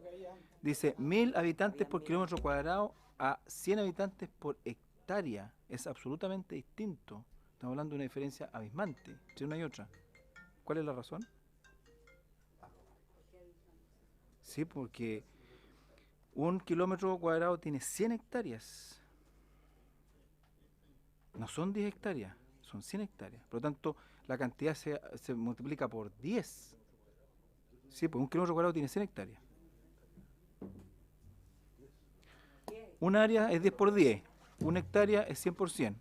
Dice, 1000 habitantes por kilómetro cuadrado a 100 habitantes por hectárea. Es absolutamente distinto. Estamos hablando de una diferencia abismante entre una y otra. ¿Cuál es la razón? Sí, porque 1 kilómetro cuadrado tiene 100 hectáreas. No son 10 hectáreas, son 100 hectáreas. Por lo tanto, la cantidad se multiplica por 10. Sí, pues 1 kilómetro cuadrado tiene 100 hectáreas. Un área es 10 por 10. 1 hectárea es 100 por 100.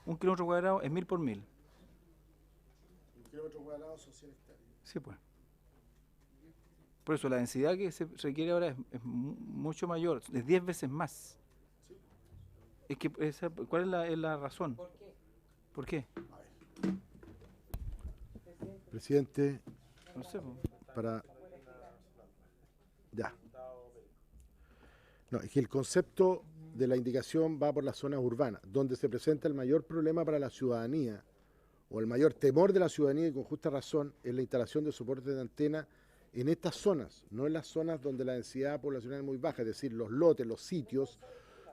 1 kilómetro cuadrado es 1000 por 1000. 1 kilómetro cuadrado son 100 hectáreas. Sí, pues. Por eso la densidad que se requiere ahora es mucho mayor, es 10 veces más. Es que ¿cuál es la razón? ¿Por qué? Presidente, No sé. para... Ya. No, es que el concepto de la indicación va por las zonas urbanas, donde se presenta el mayor problema para la ciudadanía, o el mayor temor de la ciudadanía, y con justa razón, es la instalación de soportes de antena en estas zonas, no en las zonas donde la densidad poblacional es muy baja, es decir, los lotes, los sitios,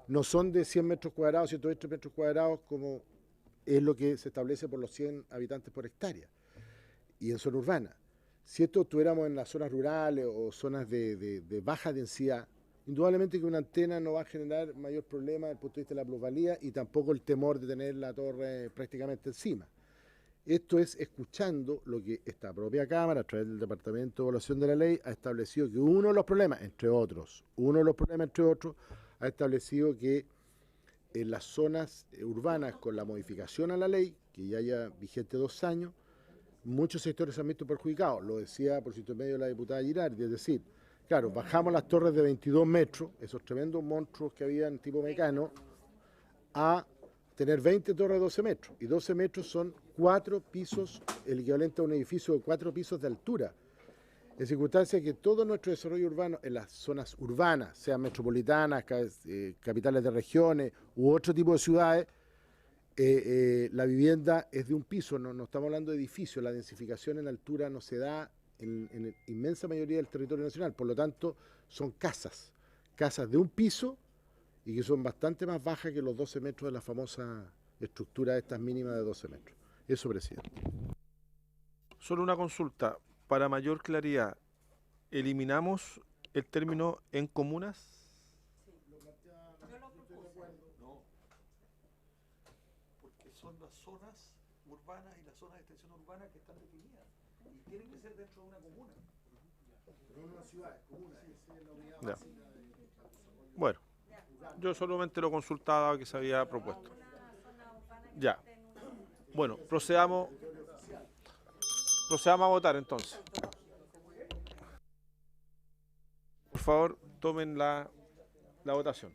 no son de 100 metros cuadrados, 108 metros cuadrados, como es lo que se establece por los 100 habitantes por hectárea, y en zona urbana. Si esto estuviéramos en las zonas rurales o zonas de baja densidad, indudablemente que una antena no va a generar mayor problema desde el punto de vista de la plusvalía y tampoco el temor de tener la torre prácticamente encima. Esto es escuchando lo que esta propia Cámara, a través del Departamento de Evaluación de la Ley, ha establecido que uno de los problemas, entre otros, ha establecido que en las zonas urbanas, con la modificación a la ley, que ya lleva vigente 2 años, muchos sectores se han visto perjudicados. Lo decía por su intermedio la diputada Girardi, es decir, Claro, bajamos las torres de 22 metros, esos tremendos monstruos que habían tipo Mecano, a tener 20 torres de 12 metros. Y 12 metros son 4 pisos, el equivalente a un edificio de 4 pisos de altura. En circunstancia que todo nuestro desarrollo urbano en las zonas urbanas, sean metropolitanas, capitales de regiones u otro tipo de ciudades, la vivienda es de un piso, no estamos hablando de edificios, la densificación en altura no se da en la inmensa mayoría del territorio nacional, por lo tanto son casas de un piso y que son bastante más bajas que los 12 metros de la famosa estructura estas mínimas de 12 metros. Eso, presidente. Solo una consulta, para mayor claridad, ¿eliminamos el término en comunas? Porque son las zonas urbanas y las zonas de extensión urbana que están definidas y tienen que ser dentro de una comuna. Pero no ciudades, comunas, la unidad Ya. Bueno, yo solamente lo consultaba que se había propuesto. Ya. Bueno, procedamos a votar entonces. Por favor, tomen la votación.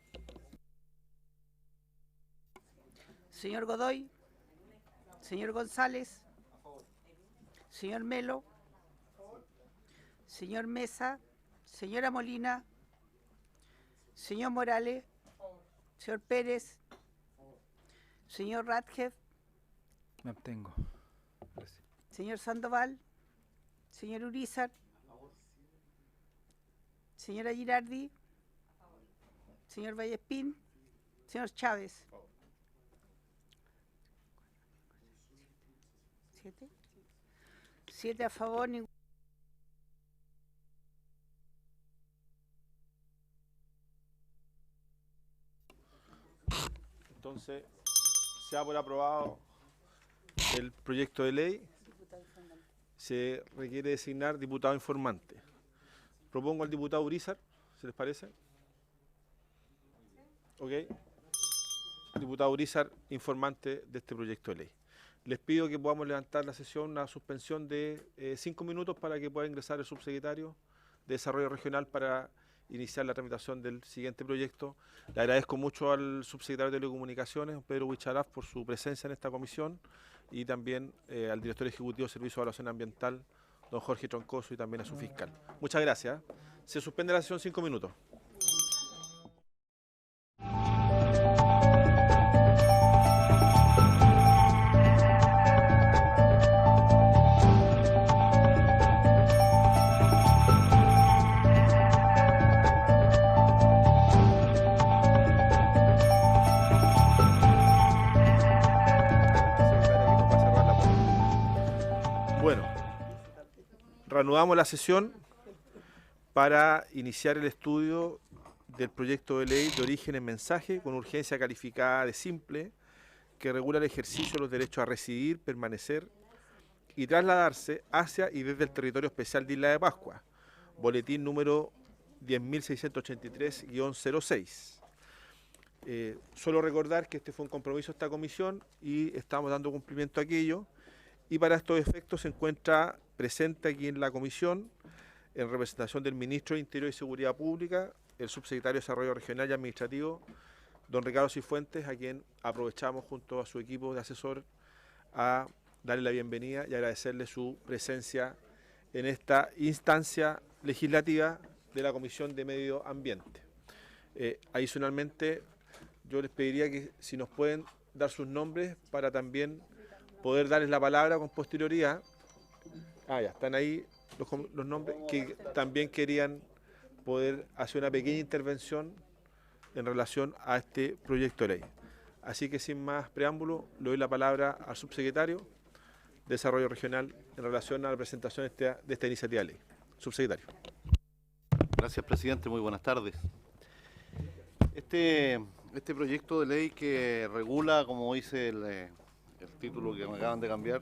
Señor Godoy, señor González, señor Melo, señor Mesa, señora Molina, señor Morales, señor Pérez, señor Radjev, Me abstengo. Gracias. señor Sandoval, señor Urizar, señora Girardi, señor Vallespín, señor Chávez. 7 a favor, ningún. Entonces, se da por aprobado el proyecto de ley. Se requiere designar diputado informante. Propongo al diputado Urizar, ¿se les parece? Ok. Diputado Urizar, informante de este proyecto de ley. Les pido que podamos levantar la sesión, una suspensión de 5 minutos para que pueda ingresar el subsecretario de Desarrollo Regional para iniciar la tramitación del siguiente proyecto. Le agradezco mucho al subsecretario de Telecomunicaciones, Pedro Huicharaf, por su presencia en esta comisión y también al director ejecutivo de Servicio de Evaluación Ambiental, don Jorge Troncoso, y también a su fiscal. Muchas gracias. Se suspende la sesión 5 minutos. Bueno, reanudamos la sesión para iniciar el estudio del proyecto de ley de origen en mensaje con urgencia calificada de simple que regula el ejercicio de los derechos a residir, permanecer y trasladarse hacia y desde el territorio especial de Isla de Pascua, boletín número 10.683-06. Solo recordar que este fue un compromiso de esta comisión y estamos dando cumplimiento a aquello. Y para estos efectos se encuentra presente aquí en la comisión, en representación del Ministro de Interior y Seguridad Pública, el Subsecretario de Desarrollo Regional y Administrativo, don Ricardo Cifuentes, a quien aprovechamos junto a su equipo de asesor a darle la bienvenida y agradecerle su presencia en esta instancia legislativa de la Comisión de Medio Ambiente. Adicionalmente, yo les pediría que si nos pueden dar sus nombres para también poder darles la palabra con posterioridad. Ya están ahí los nombres que también querían poder hacer una pequeña intervención en relación a este proyecto de ley. Así que sin más preámbulo, le doy la palabra al subsecretario de Desarrollo Regional en relación a la presentación de esta iniciativa de ley. Subsecretario. Gracias, presidente. Muy buenas tardes. Este proyecto de ley que regula, como dice el título que me acaban de cambiar,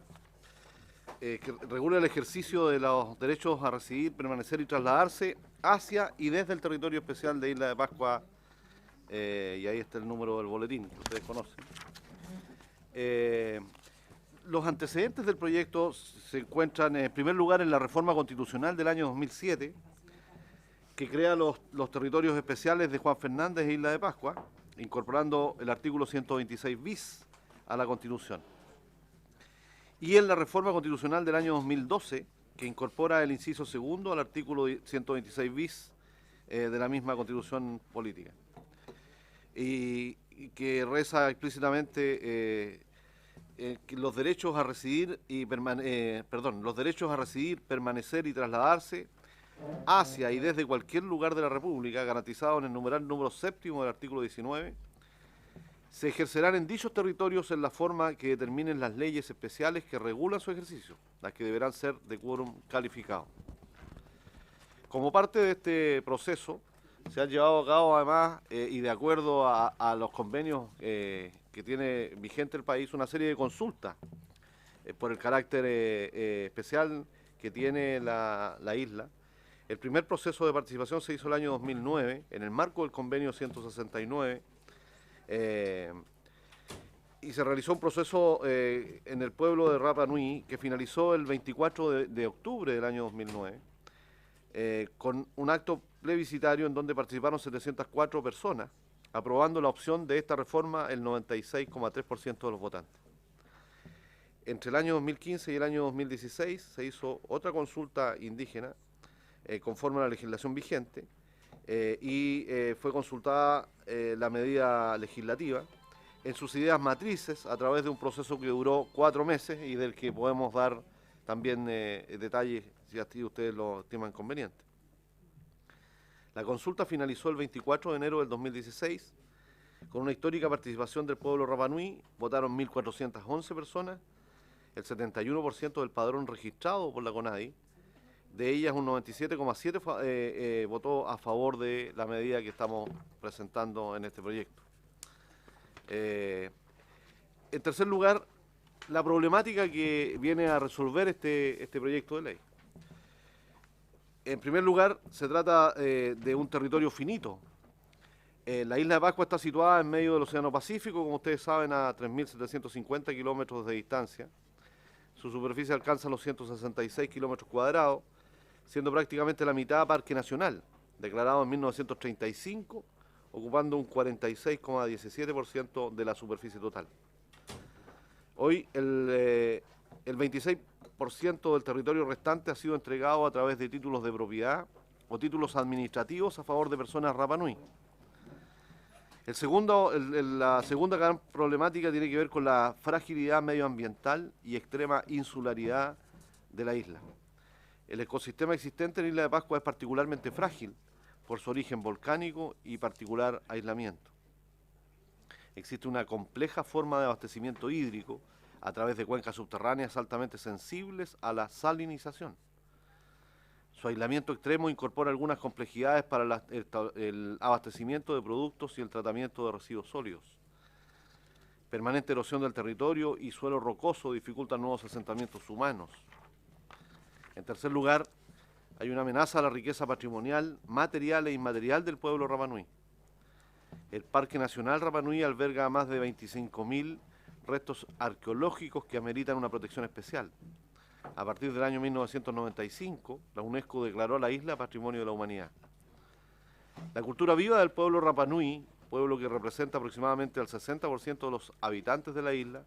que regula el ejercicio de los derechos a residir, permanecer y trasladarse hacia y desde el territorio especial de Isla de Pascua, y ahí está el número del boletín que ustedes conocen. Los antecedentes del proyecto se encuentran en primer lugar en la reforma constitucional del año 2007, que crea los territorios especiales de Juan Fernández e Isla de Pascua, incorporando el artículo 126 bis a la Constitución. Y en la reforma constitucional del año 2012, que incorpora el inciso segundo al artículo 126 bis de la misma Constitución política. Y que reza explícitamente que los derechos a residir los derechos a residir, permanecer y trasladarse hacia y desde cualquier lugar de la República, garantizado en el numeral número 7 del artículo 19, se ejercerán en dichos territorios en la forma que determinen las leyes especiales que regulan su ejercicio, las que deberán ser de quórum calificado. Como parte de este proceso, se han llevado a cabo además, y de acuerdo a los convenios que tiene vigente el país, una serie de consultas por el carácter especial que tiene la isla. El primer proceso de participación se hizo el año 2009, en el marco del convenio 169, y se realizó un proceso en el pueblo de Rapa Nui que finalizó el 24 de octubre del año 2009, con un acto plebiscitario en donde participaron 704 personas, aprobando la opción de esta reforma el 96,3% de los votantes. Entre el año 2015 y el año 2016 se hizo otra consulta indígena conforme a la legislación vigente y fue consultada la medida legislativa en sus ideas matrices a través de un proceso que duró 4 meses y del que podemos dar también detalles si así ustedes lo estiman conveniente. La consulta finalizó el 24 de enero del 2016 con una histórica participación del pueblo Rapa Nui. Votaron 1.411 personas, el 71% del padrón registrado por la CONADI. De ellas un 97,7% votó a favor de la medida que estamos presentando en este proyecto. En tercer lugar, la problemática que viene a resolver este proyecto de ley. En primer lugar, se trata de un territorio finito. La isla de Pascua está situada en medio del Océano Pacífico, como ustedes saben, a 3.750 kilómetros de distancia. Su superficie alcanza los 166 kilómetros cuadrados, siendo prácticamente la mitad parque nacional, declarado en 1935, ocupando un 46,17% de la superficie total. Hoy el 26% del territorio restante ha sido entregado a través de títulos de propiedad o títulos administrativos a favor de personas Rapa Nui. La segunda gran problemática tiene que ver con la fragilidad medioambiental y extrema insularidad de la isla. El ecosistema existente en Isla de Pascua es particularmente frágil por su origen volcánico y particular aislamiento. Existe una compleja forma de abastecimiento hídrico a través de cuencas subterráneas altamente sensibles a la salinización. Su aislamiento extremo incorpora algunas complejidades para el abastecimiento de productos y el tratamiento de residuos sólidos. Permanente erosión del territorio y suelo rocoso dificultan nuevos asentamientos humanos. En tercer lugar, hay una amenaza a la riqueza patrimonial, material e inmaterial del pueblo Rapa Nui. El Parque Nacional Rapa Nui alberga más de 25.000 restos arqueológicos que ameritan una protección especial. A partir del año 1995, la UNESCO declaró a la isla Patrimonio de la Humanidad. La cultura viva del pueblo Rapa Nui, pueblo que representa aproximadamente al 60% de los habitantes de la isla,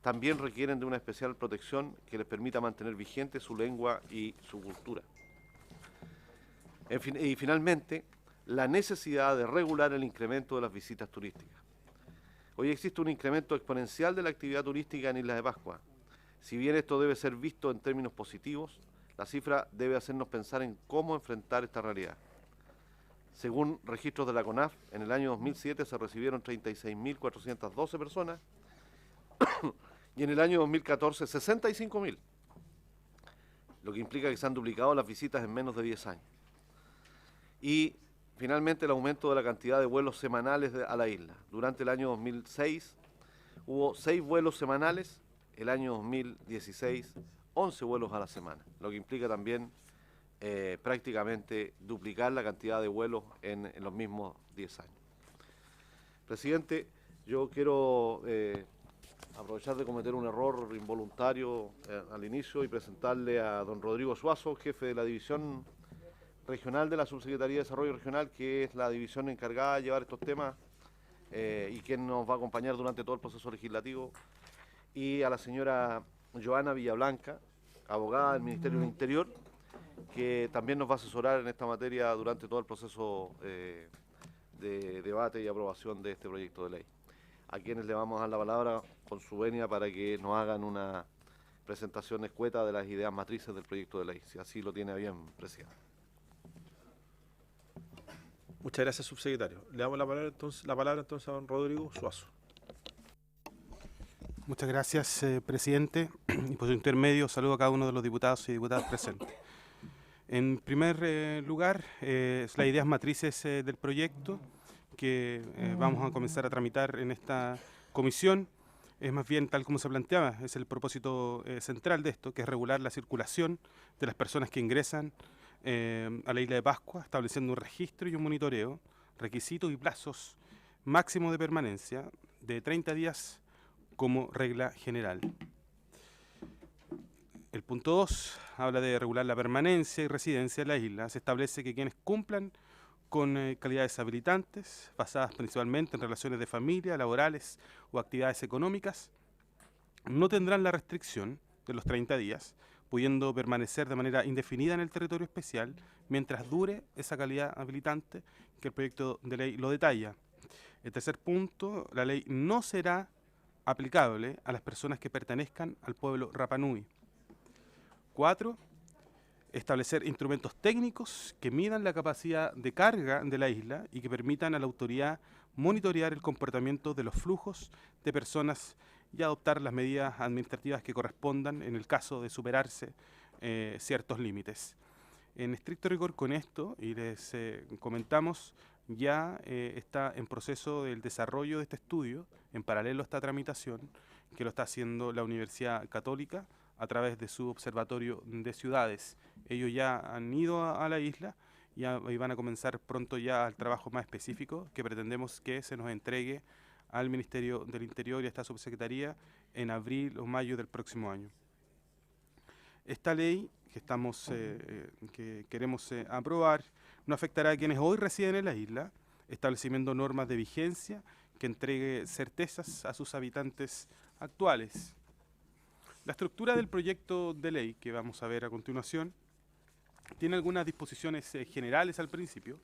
también requieren de una especial protección que les permita mantener vigente su lengua y su cultura. Y finalmente, la necesidad de regular el incremento de las visitas turísticas. Hoy existe un incremento exponencial de la actividad turística en Isla de Pascua. Si bien esto debe ser visto en términos positivos, la cifra debe hacernos pensar en cómo enfrentar esta realidad. Según registros de la CONAF, en el año 2007 se recibieron 36.412 personas y en el año 2014 65.000, lo que implica que se han duplicado las visitas en menos de 10 años. Y finalmente el aumento de la cantidad de vuelos semanales a la isla. Durante el año 2006 hubo 6 vuelos semanales, el año 2016 11 vuelos a la semana, lo que implica también prácticamente duplicar la cantidad de vuelos en los mismos 10 años. Presidente, yo quiero aprovechar de cometer un error involuntario al inicio y presentarle a don Rodrigo Suazo, jefe de la División regional de la Subsecretaría de Desarrollo Regional, que es la división encargada de llevar estos temas y quien nos va a acompañar durante todo el proceso legislativo, y a la señora Joana Villablanca, abogada del Ministerio del Interior, que también nos va a asesorar en esta materia durante todo el proceso de debate y aprobación de este proyecto de ley. A quienes le vamos a dar la palabra con su venia para que nos hagan una presentación escueta de las ideas matrices del proyecto de ley, si así lo tiene bien, presidente. Muchas gracias, subsecretario. Le damos la palabra entonces a don Rodrigo Suazo. Muchas gracias, presidente. Y por su intermedio, saludo a cada uno de los diputados y diputadas presentes. En primer lugar, las ideas matrices del proyecto que vamos a comenzar a tramitar en esta comisión es más bien tal como se planteaba, es el propósito central de esto, que es regular la circulación de las personas que ingresan a la isla de Pascua, estableciendo un registro y un monitoreo, requisitos y plazos máximos de permanencia de 30 días como regla general. El punto 2 habla de regular la permanencia y residencia en la isla. Se establece que quienes cumplan con calidades habilitantes, basadas principalmente en relaciones de familia, laborales o actividades económicas, no tendrán la restricción de los 30 días, pudiendo permanecer de manera indefinida en el territorio especial mientras dure esa calidad habilitante que el proyecto de ley lo detalla. El tercer punto, la ley no será aplicable a las personas que pertenezcan al pueblo Rapa Nui. 4. Establecer instrumentos técnicos que midan la capacidad de carga de la isla y que permitan a la autoridad monitorear el comportamiento de los flujos de personas y adoptar las medidas administrativas que correspondan en el caso de superarse ciertos límites. En estricto rigor con esto, y les comentamos, ya está en proceso el desarrollo de este estudio, en paralelo a esta tramitación, que lo está haciendo la Universidad Católica a través de su observatorio de ciudades. Ellos ya han ido a la isla y van a comenzar pronto ya el trabajo más específico que pretendemos que se nos entregue al Ministerio del Interior y a esta subsecretaría en abril o mayo del próximo año. Esta ley que queremos aprobar no afectará a quienes hoy residen en la isla, estableciendo normas de vigencia que entregue certezas a sus habitantes actuales. La estructura del proyecto de ley que vamos a ver a continuación tiene algunas disposiciones generales al principio,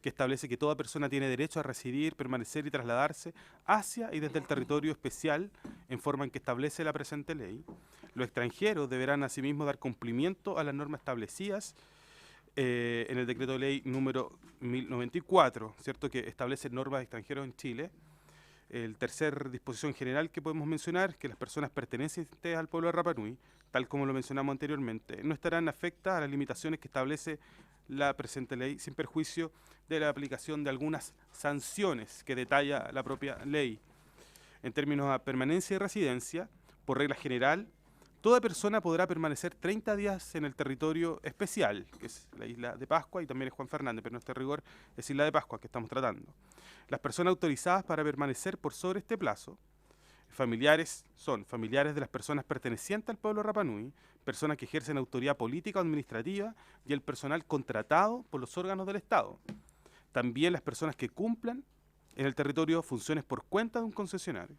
que establece que toda persona tiene derecho a residir, permanecer y trasladarse hacia y desde el territorio especial en forma en que establece la presente ley. Los extranjeros deberán asimismo dar cumplimiento a las normas establecidas en el decreto de ley número 1094, ¿cierto?, que establece normas de extranjeros en Chile. El tercer disposición general que podemos mencionar, que las personas pertenecientes al pueblo de Rapa Nui, tal como lo mencionamos anteriormente, no estarán afectadas a las limitaciones que establece la presente ley, sin perjuicio de la aplicación de algunas sanciones que detalla la propia ley. En términos de permanencia y residencia, por regla general, toda persona podrá permanecer 30 días en el territorio especial, que es la isla de Pascua y también es Juan Fernández, pero en este rigor es Isla de Pascua que estamos tratando. Las personas autorizadas para permanecer por sobre este plazo, son familiares de las personas pertenecientes al pueblo Rapa Nui, personas que ejercen autoridad política o administrativa y el personal contratado por los órganos del Estado. También las personas que cumplan en el territorio funciones por cuenta de un concesionario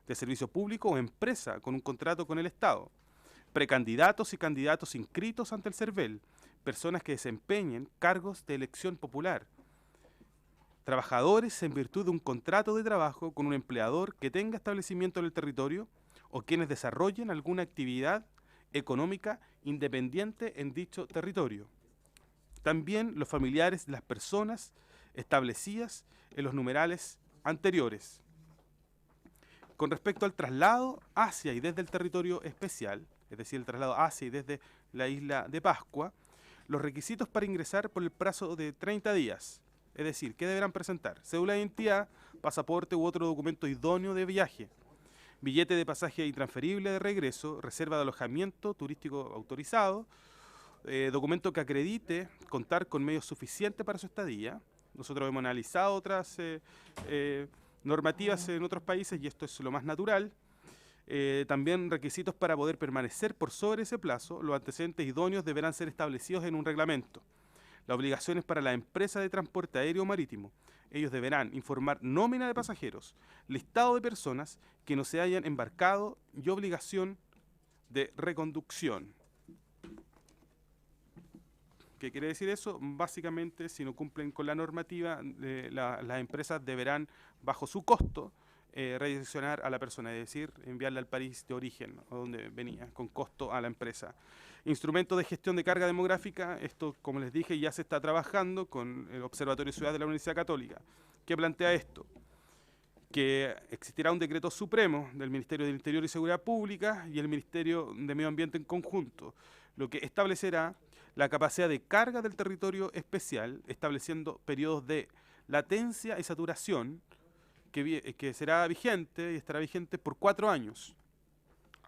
de servicio público o empresa con un contrato con el Estado, precandidatos y candidatos inscritos ante el CERVEL, personas que desempeñen cargos de elección popular, trabajadores en virtud de un contrato de trabajo con un empleador que tenga establecimiento en el territorio o quienes desarrollen alguna actividad económica independiente en dicho territorio. También los familiares de las personas establecidas en los numerales anteriores. Con respecto al traslado hacia y desde el territorio especial, es decir, el traslado hacia y desde la isla de Pascua, los requisitos para ingresar por el plazo de 30 días. Es decir, ¿qué deberán presentar? Cédula de identidad, pasaporte u otro documento idóneo de viaje, billete de pasaje intransferible de regreso, reserva de alojamiento turístico autorizado, documento que acredite contar con medios suficientes para su estadía. Nosotros hemos analizado otras normativas en otros países y esto es lo más natural. También requisitos para poder permanecer por sobre ese plazo. Los antecedentes idóneos deberán ser establecidos en un reglamento. La obligación es para la empresa de transporte aéreo o marítimo. Ellos deberán informar nómina de pasajeros, listado de personas que no se hayan embarcado y obligación de reconducción. ¿Qué quiere decir eso? Básicamente, si no cumplen con la normativa, las empresas deberán, bajo su costo, redireccionar a la persona, es decir, enviarla al país de origen, o donde venía, con costo a la empresa. Instrumentos de gestión de carga demográfica, esto, como les dije, ya se está trabajando con el Observatorio Ciudad de la Universidad Católica. ¿Qué plantea esto? Que existirá un decreto supremo del Ministerio del Interior y Seguridad Pública y el Ministerio de Medio Ambiente en conjunto, lo que establecerá la capacidad de carga del territorio especial, estableciendo periodos de latencia y saturación que será vigente y estará vigente por 4 años.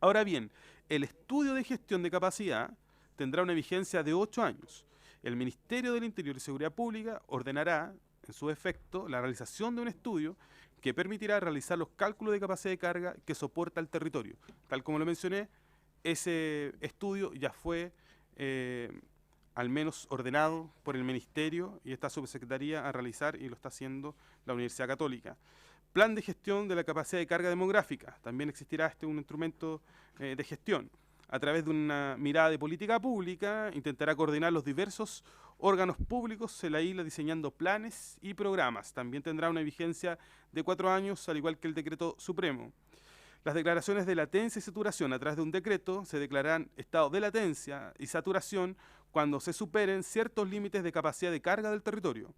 Ahora bien, el estudio de gestión de capacidad tendrá una vigencia de 8 años. El Ministerio del Interior y Seguridad Pública ordenará, en su efecto, la realización de un estudio que permitirá realizar los cálculos de capacidad de carga que soporta el territorio. Tal como lo mencioné, ese estudio ya fue al menos ordenado por el Ministerio y esta subsecretaría a realizar, y lo está haciendo la Universidad Católica. Plan de gestión de la capacidad de carga demográfica. También existirá un instrumento de gestión. A través de una mirada de política pública, intentará coordinar los diversos órganos públicos en la isla diseñando planes y programas. También tendrá una vigencia de 4 años, al igual que el decreto supremo. Las declaraciones de latencia y saturación a través de un decreto se declararán estado de latencia y saturación cuando se superen ciertos límites de capacidad de carga del territorio.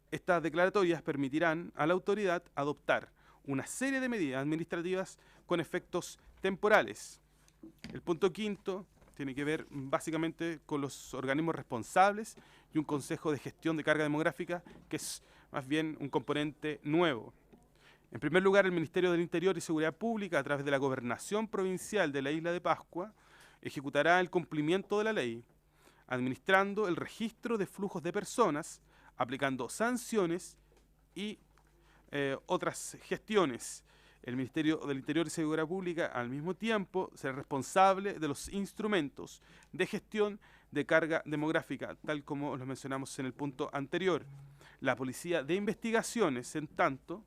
Estas declaratorias permitirán a la autoridad adoptar una serie de medidas administrativas con efectos temporales. El punto quinto tiene que ver básicamente con los organismos responsables y un consejo de gestión de carga demográfica, que es más bien un componente nuevo. En primer lugar, el Ministerio del Interior y Seguridad Pública, a través de la Gobernación Provincial de la Isla de Pascua, ejecutará el cumplimiento de la ley, administrando el registro de flujos de personas, aplicando sanciones y otras gestiones. El Ministerio del Interior y Seguridad Pública, al mismo tiempo, será responsable de los instrumentos de gestión de carga demográfica, tal como lo mencionamos en el punto anterior. La Policía de Investigaciones, en tanto,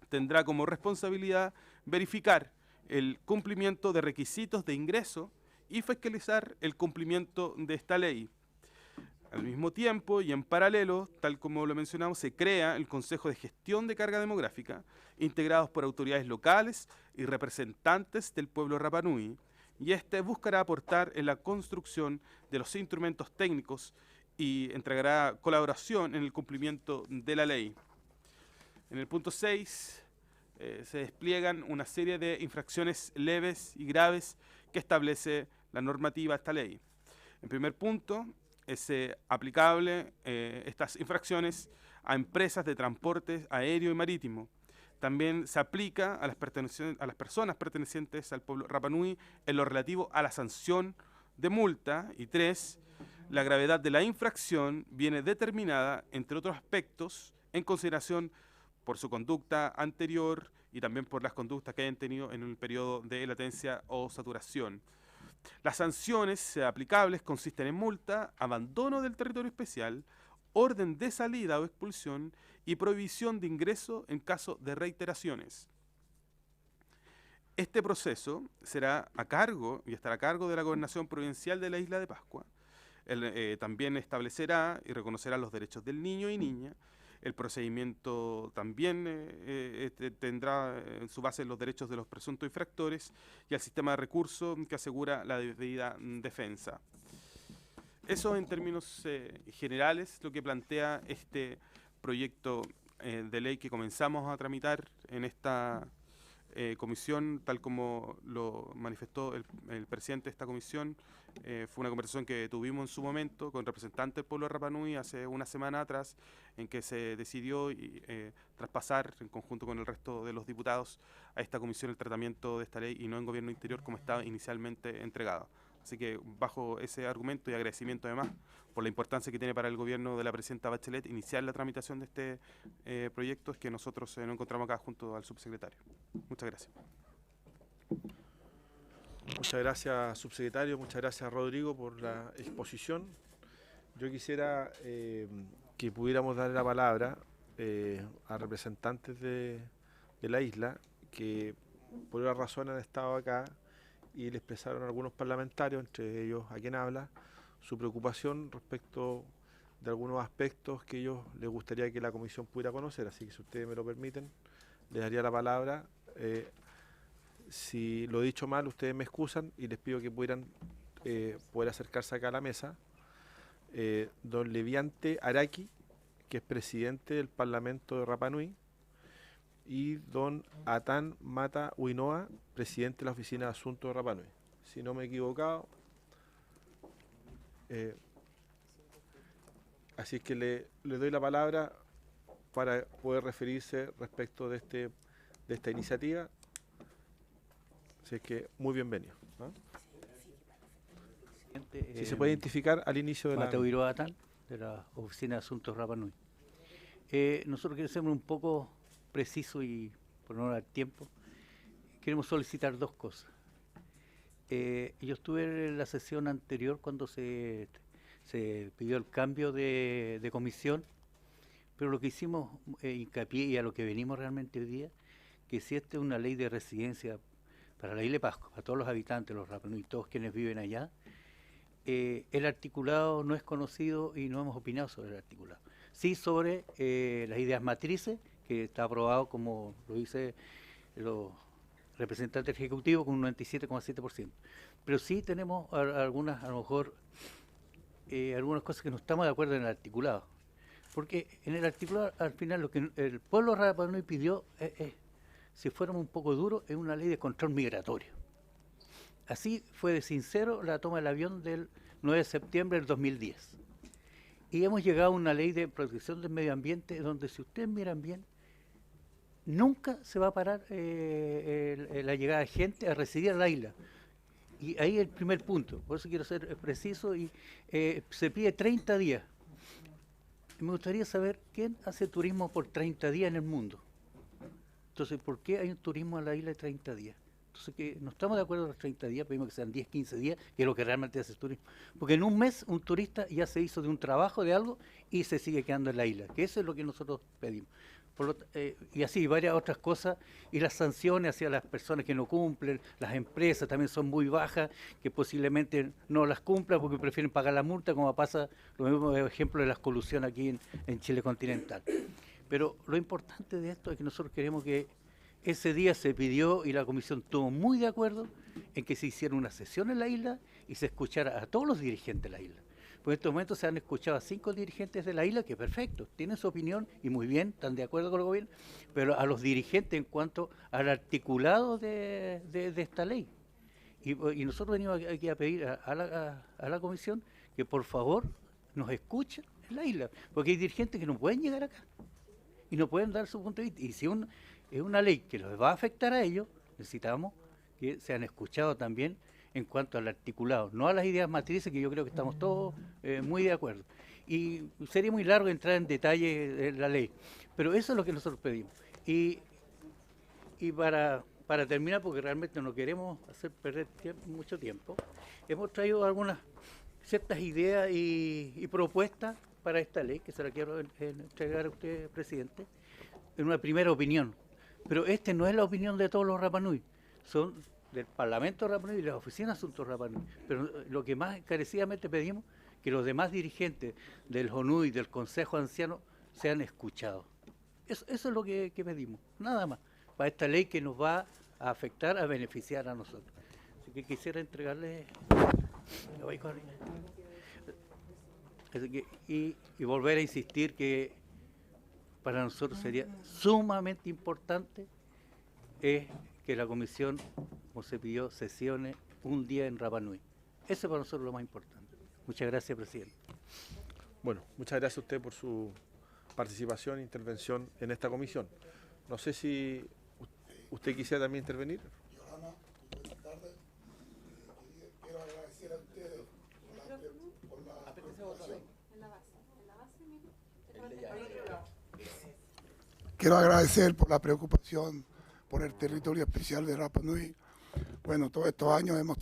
tendrá como responsabilidad verificar el cumplimiento de requisitos de ingreso y fiscalizar el cumplimiento de esta ley. Al mismo tiempo y en paralelo, tal como lo mencionamos, se crea el Consejo de Gestión de Carga Demográfica, integrados por autoridades locales y representantes del pueblo Rapa Nui, y este buscará aportar en la construcción de los instrumentos técnicos y entregará colaboración en el cumplimiento de la ley. En el punto 6 se despliegan una serie de infracciones leves y graves que establece la normativa de esta ley. En primer punto, es aplicable estas infracciones a empresas de transporte aéreo y marítimo. También se aplica a las personas pertenecientes al pueblo Rapa Nui en lo relativo a la sanción de multa. Y 3, la gravedad de la infracción viene determinada, entre otros aspectos, en consideración por su conducta anterior y también por las conductas que hayan tenido en el periodo de latencia o saturación. Las sanciones aplicables consisten en multa, abandono del territorio especial, orden de salida o expulsión y prohibición de ingreso en caso de reiteraciones. Este proceso será a cargo y estará a cargo de la Gobernación Provincial de la Isla de Pascua. También establecerá y reconocerá los derechos del niño y niña. El procedimiento también tendrá en su base los derechos de los presuntos infractores y el sistema de recursos que asegura la debida defensa. Eso en términos generales lo que plantea este proyecto de ley que comenzamos a tramitar en esta comisión, tal como lo manifestó el presidente de esta comisión. Fue una conversación que tuvimos en su momento con representantes del pueblo de Rapa Nui hace una semana atrás, en que se decidió traspasar en conjunto con el resto de los diputados a esta comisión el tratamiento de esta ley y no en Gobierno Interior como estaba inicialmente entregado. Así que bajo ese argumento y agradecimiento además por la importancia que tiene para el gobierno de la presidenta Bachelet iniciar la tramitación de este proyecto, es que nosotros nos encontramos acá junto al subsecretario. Muchas gracias. Muchas gracias, subsecretario. Muchas gracias, Rodrigo, por la exposición. Yo quisiera que pudiéramos darle la palabra a representantes de la isla que por una razón han estado acá y le expresaron a algunos parlamentarios, entre ellos a quien habla, su preocupación respecto de algunos aspectos que ellos les gustaría que la comisión pudiera conocer. Así que si ustedes me lo permiten, les daría la palabra. Si lo he dicho mal, ustedes me excusan y les pido que pudieran poder acercarse acá a la mesa. Don Leviante Araki, que es presidente del Parlamento de Rapa Nui, y don Atán Mata Huinoa, presidente de la Oficina de Asuntos de Rapa Nui. Si no me he equivocado. Así es que le doy la palabra para poder referirse respecto de esta iniciativa. Así es que muy bienvenido, ¿no? Si se puede identificar al inicio de Mateo Huinoa Atán, de la Oficina de Asuntos Rapa Nui. Nosotros queremos ser un poco preciso y por no dar tiempo, queremos solicitar dos cosas. Yo estuve en la sesión anterior cuando se pidió el cambio de comisión, pero lo que hicimos hincapié y a lo que venimos realmente hoy día, que si esta es una ley de residencia para la isla de Pascua, para todos los habitantes, los Rapa Nui, todos quienes viven allá, el articulado no es conocido y no hemos opinado sobre el articulado. Sí sobre las ideas matrices, que está aprobado, como lo dice los representantes ejecutivos, con un 97,7%. Pero sí tenemos algunas, a lo mejor, algunas cosas que no estamos de acuerdo en el articulado. Porque en el articulado, al final, lo que el pueblo Rapa Nui pidió, si fuéramos un poco duros, es una ley de control migratorio. Así fue de sincero la toma del avión del 9 de septiembre del 2010. Y hemos llegado a una ley de protección del medio ambiente donde, si ustedes miran bien, nunca se va a parar la llegada de gente a residir a la isla. Y ahí el primer punto, por eso quiero ser preciso, y se pide 30 días. Me gustaría saber quién hace turismo por 30 días en el mundo. Entonces, ¿por qué hay un turismo a la isla de 30 días? Entonces, que no estamos de acuerdo con los 30 días, pedimos que sean 10, 15 días, que es lo que realmente hace el turismo. Porque en un mes un turista ya se hizo de un trabajo, de algo, y se sigue quedando en la isla, que eso es lo que nosotros pedimos. Y así varias otras cosas, y las sanciones hacia las personas que no cumplen, las empresas también son muy bajas, que posiblemente no las cumplan porque prefieren pagar la multa, como pasa lo mismo ejemplo de las colusiones aquí en Chile continental. Pero lo importante de esto es que nosotros queremos que ese día se pidió, y la comisión estuvo muy de acuerdo, en que se hiciera una sesión en la isla y se escuchara a todos los dirigentes de la isla. Pues en estos momentos se han escuchado a 5 dirigentes de la isla, que perfecto, tienen su opinión y muy bien, están de acuerdo con el gobierno, pero a los dirigentes en cuanto al articulado de esta ley. Y nosotros venimos aquí a pedir a la comisión que por favor nos escuchen en la isla, porque hay dirigentes que no pueden llegar acá y no pueden dar su punto de vista. Y si es una ley que los va a afectar a ellos, necesitamos que sean escuchados también en cuanto al articulado, no a las ideas matrices, que yo creo que estamos todos muy de acuerdo. Y sería muy largo entrar en detalle de la ley, pero eso es lo que nosotros pedimos. Y para terminar, porque realmente no queremos hacer perder mucho tiempo, hemos traído algunas ciertas ideas y propuestas para esta ley, que se la quiero entregar a usted, presidente, en una primera opinión. Pero esta no es la opinión de todos los Rapa Nui, son del Parlamento de Rapa Nui y de la Oficina de Asuntos Rapa Nui. Pero lo que más encarecidamente pedimos, que los demás dirigentes del JONUI, del Consejo Anciano, sean escuchados. Eso es lo que pedimos, nada más, para esta ley que nos va a afectar, a beneficiar a nosotros. Así que quisiera entregarle... Y volver a insistir que para nosotros sería sumamente importante que la comisión, como se pidió, sesione un día en Rapa Nui. Eso es para nosotros lo más importante. Muchas gracias, presidente. Bueno, muchas gracias a usted por su participación e intervención en esta comisión. No sé si usted quisiera también intervenir. Johanna, buenas tardes. Quiero agradecer a ustedes por la preocupación. Quiero agradecer por la preocupación por el territorio especial de Rapa Nui, Bueno, todos estos años hemos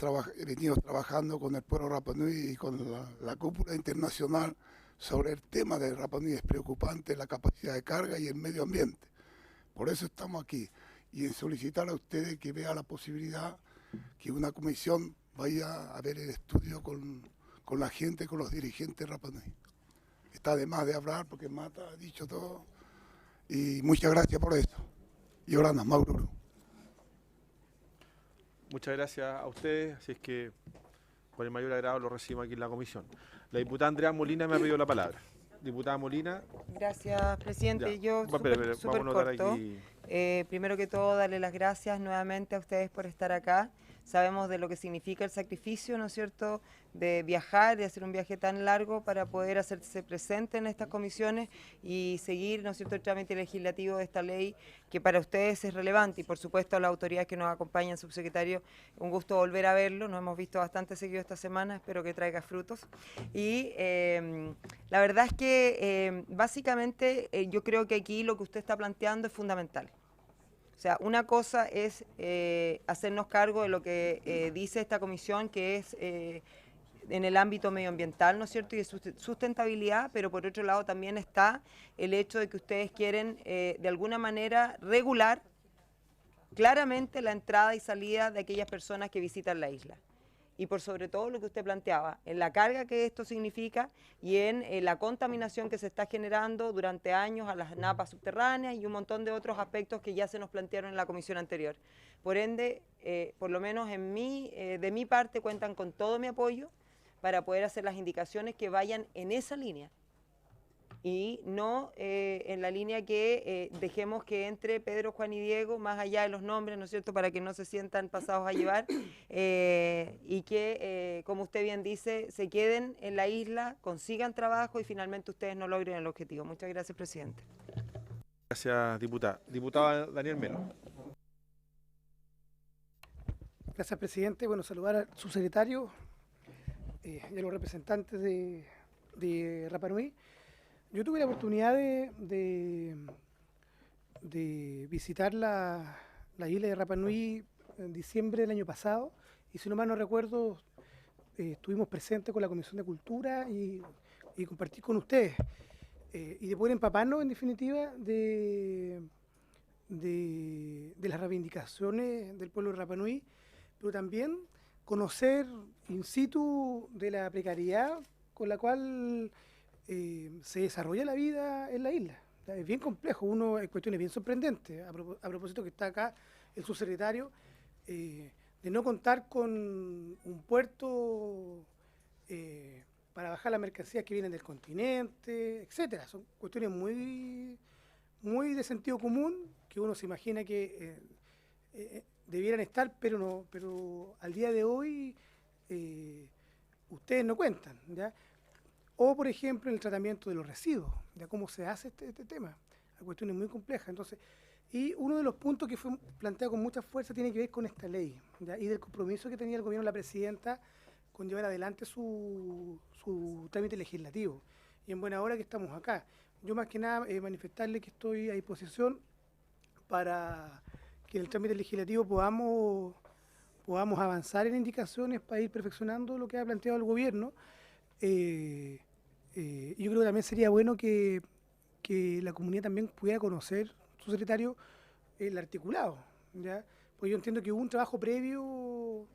venido trabajando con el pueblo Rapa Nui y con la cúpula internacional sobre el tema de Rapa Nui. Es preocupante la capacidad de carga y el medio ambiente. Por eso estamos aquí. Y en solicitar a ustedes que vean la posibilidad que una comisión vaya a ver el estudio con la gente, con los dirigentes de Rapa Nui. Está de más de hablar porque Mata ha dicho todo. Y muchas gracias por eso. Y ahora Mauro. Muchas gracias a ustedes, así es que con el mayor agrado lo recibimos aquí en la comisión. La diputada Andrea Molina me ha pedido la palabra. Diputada Molina. Gracias, presidente. Yo súper corto. Primero que todo, darle las gracias nuevamente a ustedes por estar acá. Sabemos de lo que significa el sacrificio, ¿no es cierto?, de viajar, de hacer un viaje tan largo para poder hacerse presente en estas comisiones y seguir, ¿no es cierto?, el trámite legislativo de esta ley que para ustedes es relevante y por supuesto a las autoridades que nos acompañan, subsecretario, un gusto volver a verlo, nos hemos visto bastante seguido esta semana, espero que traiga frutos. Y la verdad es que básicamente yo creo que aquí lo que usted está planteando es fundamental. O sea, una cosa es hacernos cargo de lo que dice esta comisión, que es en el ámbito medioambiental, ¿no es cierto?, y de sustentabilidad, pero por otro lado también está el hecho de que ustedes quieren de alguna manera regular claramente la entrada y salida de aquellas personas que visitan la isla. Y por sobre todo lo que usted planteaba, en la carga que esto significa y en la contaminación que se está generando durante años a las napas subterráneas y un montón de otros aspectos que ya se nos plantearon en la comisión anterior. Por ende, por lo menos de mi parte cuentan con todo mi apoyo para poder hacer las indicaciones que vayan en esa línea y no en la línea que dejemos que entre Pedro, Juan y Diego, más allá de los nombres, ¿no es cierto?, para que no se sientan pasados a llevar y que, como usted bien dice, se queden en la isla, consigan trabajo y finalmente ustedes no logren el objetivo. Muchas gracias, presidente. Gracias, diputada. Diputada Daniel Melo. Gracias, presidente. Bueno, saludar al subsecretario y a los representantes de Rapa Nui. Yo tuve la oportunidad de visitar la isla de Rapa Nui en diciembre del año pasado y si no mal no recuerdo estuvimos presentes con la Comisión de Cultura y compartir con ustedes y de poder empaparnos en definitiva de las reivindicaciones del pueblo de Rapa Nui, pero también conocer in situ de la precariedad con la cual se desarrolla la vida en la isla. Es bien complejo, hay cuestiones bien sorprendentes, a propósito que está acá el subsecretario, de no contar con un puerto para bajar las mercancías que vienen del continente, etcétera. Son cuestiones muy de sentido común que uno se imagina que debieran estar, pero al día de hoy ustedes no cuentan, ¿ya? O, por ejemplo, en el tratamiento de los residuos, de cómo se hace este tema. La cuestión es muy compleja. Entonces, y uno de los puntos que fue planteado con mucha fuerza tiene que ver con esta ley, ¿ya? Y del compromiso que tenía el gobierno de la presidenta con llevar adelante su trámite legislativo. Y en buena hora que estamos acá. Yo más que nada manifestarle que estoy a disposición para que en el trámite legislativo podamos avanzar en indicaciones para ir perfeccionando lo que ha planteado el gobierno. Yo creo que también sería bueno que la comunidad también pudiera conocer, su secretario, el articulado, ¿ya? Pues yo entiendo que hubo un trabajo previo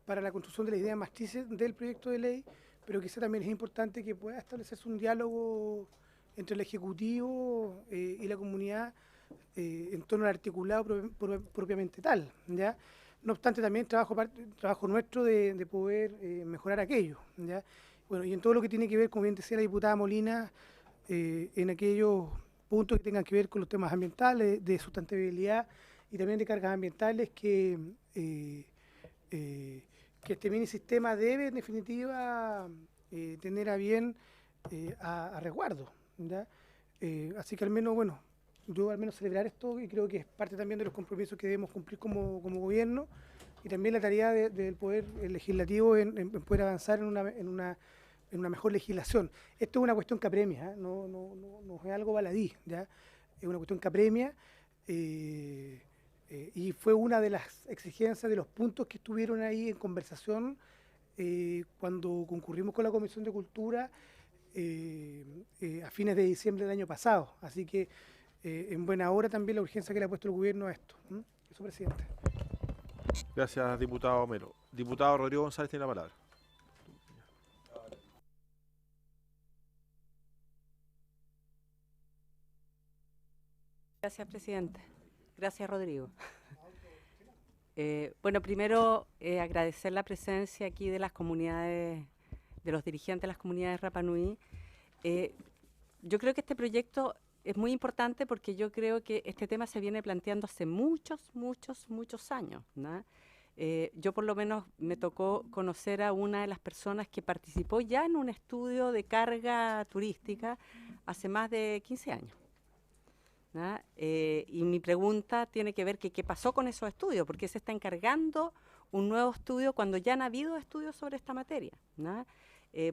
para la construcción de la idea matriz del proyecto de ley, pero quizá también es importante que pueda establecerse un diálogo entre el Ejecutivo y la comunidad en torno al articulado propiamente tal, ¿ya? No obstante, también trabajo nuestro de poder mejorar aquello, ¿ya? Bueno, y en todo lo que tiene que ver, como bien decía la diputada Molina, en aquellos puntos que tengan que ver con los temas ambientales, de sustentabilidad y también de cargas ambientales que este mini sistema debe, en definitiva, tener a bien a resguardo, ¿ya? Así que al menos, bueno, yo al menos celebrar esto y creo que es parte también de los compromisos que debemos cumplir como gobierno y también la tarea del poder legislativo en poder avanzar en una mejor legislación. Esto es una cuestión que apremia, no es algo baladí, ¿ya? Es una cuestión que apremia. Y fue una de las exigencias, de los puntos que estuvieron ahí en conversación cuando concurrimos con la Comisión de Cultura a fines de diciembre del año pasado. Así que en buena hora también la urgencia que le ha puesto el gobierno a esto. Eso, presidente. Gracias, diputado Melo. Diputado Rodrigo González tiene la palabra. Gracias, presidente. Gracias, Rodrigo. Bueno, primero agradecer la presencia aquí de las comunidades, de los dirigentes de las comunidades Rapa Nui. Yo creo que este proyecto es muy importante porque yo creo que este tema se viene planteando hace muchos años, ¿no? Yo por lo menos me tocó conocer a una de las personas que participó ya en un estudio de carga turística hace más de 15 años. ¿No? Y mi pregunta tiene que ver que qué pasó con esos estudios, porque se está encargando un nuevo estudio cuando ya han habido estudios sobre esta materia, ¿no?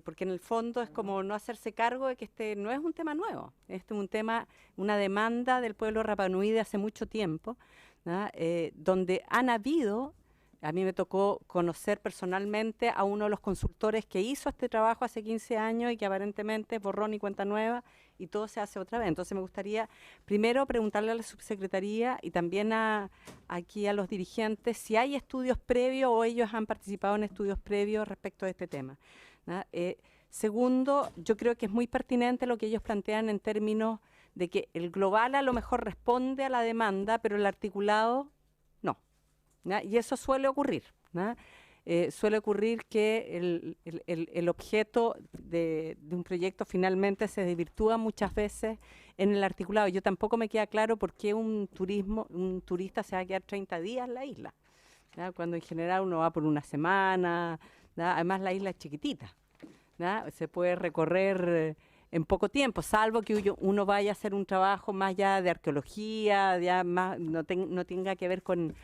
Porque en el fondo es como no hacerse cargo de que este no es un tema nuevo, este es un tema, una demanda del pueblo Rapa Nui de hace mucho tiempo, ¿no? Donde han habido, a mí me tocó conocer personalmente a uno de los consultores que hizo este trabajo hace 15 años y que aparentemente es borrón y cuenta nueva y todo se hace otra vez. Entonces me gustaría primero preguntarle a la subsecretaría y también aquí a los dirigentes si hay estudios previos o ellos han participado en estudios previos respecto a este tema, ¿no? Segundo, yo creo que es muy pertinente lo que ellos plantean en términos de que el global a lo mejor responde a la demanda, pero el articulado no, ¿no? Y eso suele ocurrir, ¿no? Suele ocurrir que el objeto de un proyecto finalmente se desvirtúa muchas veces en el articulado. Yo tampoco me queda claro por qué un turista se va a quedar 30 días en la isla, ¿no? Cuando en general uno va por una semana, ¿no? Además la isla es chiquitita, ¿no? Se puede recorrer en poco tiempo, salvo que uno vaya a hacer un trabajo más ya de arqueología, ya más, no tenga que ver con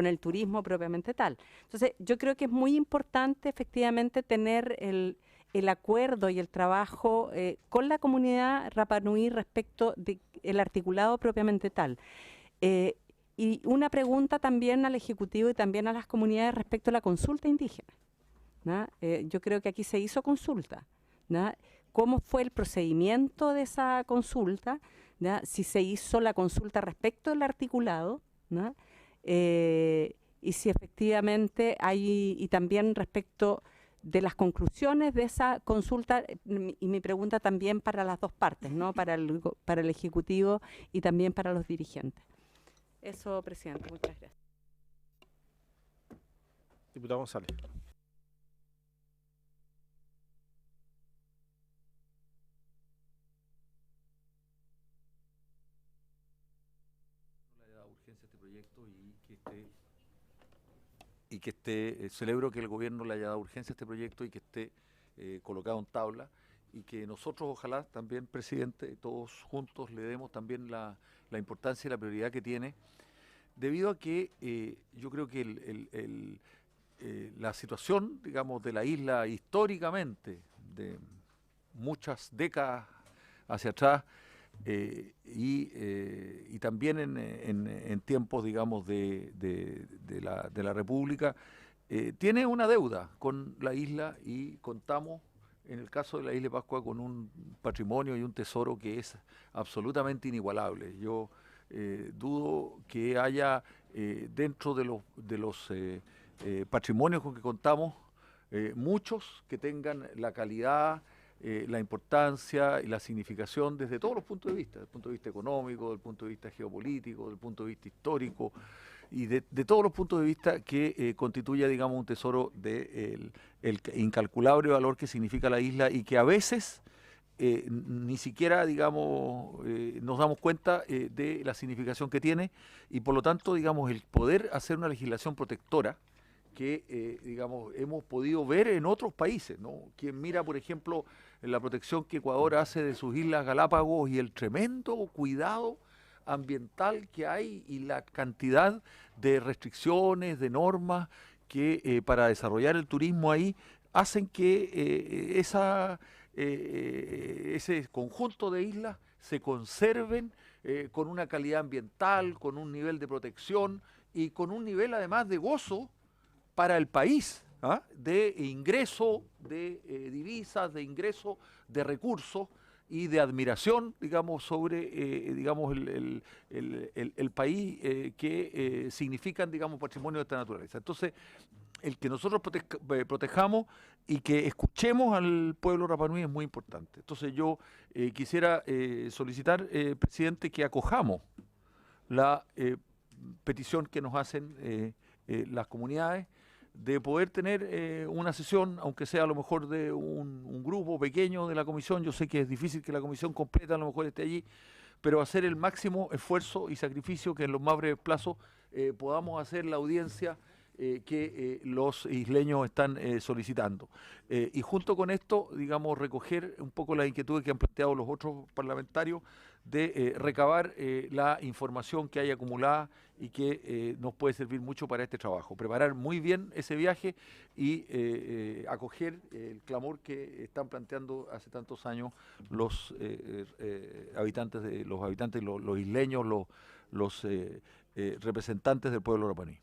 el turismo propiamente tal. Entonces, yo creo que es muy importante efectivamente tener el acuerdo y el trabajo con la comunidad Rapa Nui respecto del articulado propiamente tal. Y una pregunta también al Ejecutivo y también a las comunidades respecto a la consulta indígena, ¿no? Yo creo que aquí se hizo consulta, ¿no? ¿Cómo fue el procedimiento de esa consulta, ¿no? Si se hizo la consulta respecto del articulado, ¿no? Y si efectivamente hay, y también respecto de las conclusiones de esa consulta, y mi pregunta también para las dos partes, ¿no? Para el Ejecutivo y también para los dirigentes. Eso, presidente, muchas gracias. Diputado González. Celebro que el gobierno le haya dado urgencia a este proyecto y que esté colocado en tabla y que nosotros ojalá también, presidente, todos juntos le demos también la importancia y la prioridad que tiene, debido a que yo creo que la situación, digamos, de la isla históricamente, de muchas décadas hacia atrás, y también en tiempos, digamos, de la República, tiene una deuda con la isla y contamos, en el caso de la isla de Pascua, con un patrimonio y un tesoro que es absolutamente inigualable. Yo dudo que haya dentro de los patrimonios con que contamos muchos que tengan la calidad, la importancia y la significación desde todos los puntos de vista, desde el punto de vista económico, desde el punto de vista geopolítico, desde el punto de vista histórico y de todos los puntos de vista que constituye, digamos, un tesoro de el incalculable valor que significa la isla y que a veces ni siquiera, digamos, nos damos cuenta de la significación que tiene y por lo tanto, digamos, el poder hacer una legislación protectora que, digamos, hemos podido ver en otros países, ¿no? Quien mira, por ejemplo, la protección que Ecuador hace de sus islas Galápagos y el tremendo cuidado ambiental que hay y la cantidad de restricciones, de normas que para desarrollar el turismo ahí hacen que ese conjunto de islas se conserven con una calidad ambiental, con un nivel de protección y con un nivel además de gozo para el país, de ingreso de divisas, de ingreso de recursos y de admiración, digamos, sobre digamos, el país que significan, digamos, patrimonio de esta naturaleza. Entonces, el que nosotros protejamos y que escuchemos al pueblo Rapa Nui es muy importante. Entonces yo quisiera solicitar, presidente, que acojamos la petición que nos hacen las comunidades de poder tener una sesión, aunque sea a lo mejor de un grupo pequeño de la comisión. Yo sé que es difícil que la comisión completa a lo mejor esté allí, pero hacer el máximo esfuerzo y sacrificio que en los más breves plazos podamos hacer la audiencia que los isleños están solicitando. Y junto con esto, digamos, recoger un poco las inquietudes que han planteado los otros parlamentarios de recabar la información que hay acumulada y que nos puede servir mucho para este trabajo. Preparar muy bien ese viaje y acoger el clamor que están planteando hace tantos años los habitantes, los isleños, los representantes del pueblo Rapa Nui.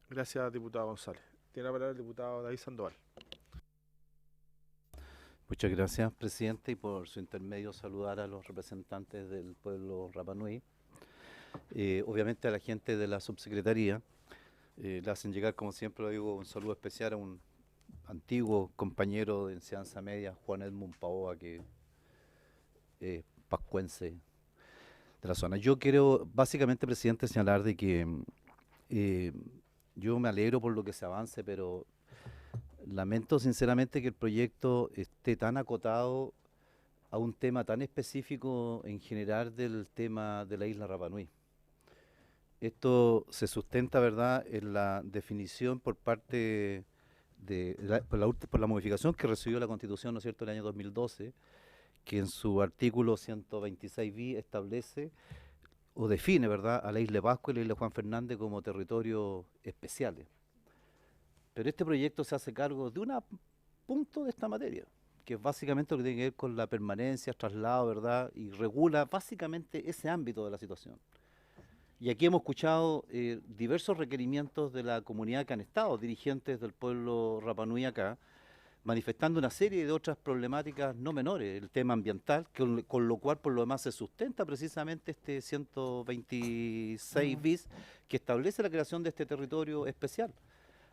Gracias, diputado González. Tiene la palabra el diputado David Sandoval. Muchas gracias, presidente, y por su intermedio saludar a los representantes del pueblo Rapa Nui. Obviamente a la gente de la subsecretaría, le hacen llegar, como siempre lo digo, un saludo especial a un antiguo compañero de enseñanza media, Juan Edmund Paoa, que es pascuense de la zona. Yo quiero, básicamente, presidente, señalar de que yo me alegro por lo que se avance, pero lamento sinceramente que el proyecto esté tan acotado a un tema tan específico en general del tema de la isla Rapa Nui. Esto se sustenta, ¿verdad?, en la definición por parte por la modificación que recibió la Constitución, ¿no es cierto?, el año 2012, que en su artículo 126 bis establece o define, ¿verdad?, a la isla Pascua y la isla Juan Fernández como territorios especiales. Pero este proyecto se hace cargo de un punto de esta materia, que es básicamente lo que tiene que ver con la permanencia, traslado, ¿verdad?, y regula básicamente ese ámbito de la situación. Y aquí hemos escuchado diversos requerimientos de la comunidad que han estado, dirigentes del pueblo Rapa Nui acá, manifestando una serie de otras problemáticas no menores, el tema ambiental, con lo cual por lo demás se sustenta precisamente este 126 bis que establece la creación de este territorio especial.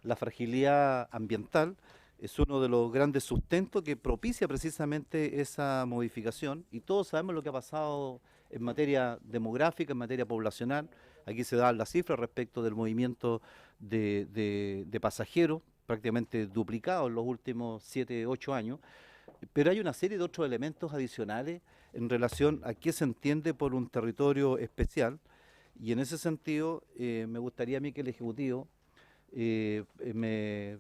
La fragilidad ambiental es uno de los grandes sustentos que propicia precisamente esa modificación, y todos sabemos lo que ha pasado en materia demográfica, en materia poblacional. Aquí se dan las cifras respecto del movimiento de pasajeros, prácticamente duplicado en los últimos 7, 8 años, pero hay una serie de otros elementos adicionales en relación a qué se entiende por un territorio especial, y en ese sentido me gustaría a mí que el Ejecutivo me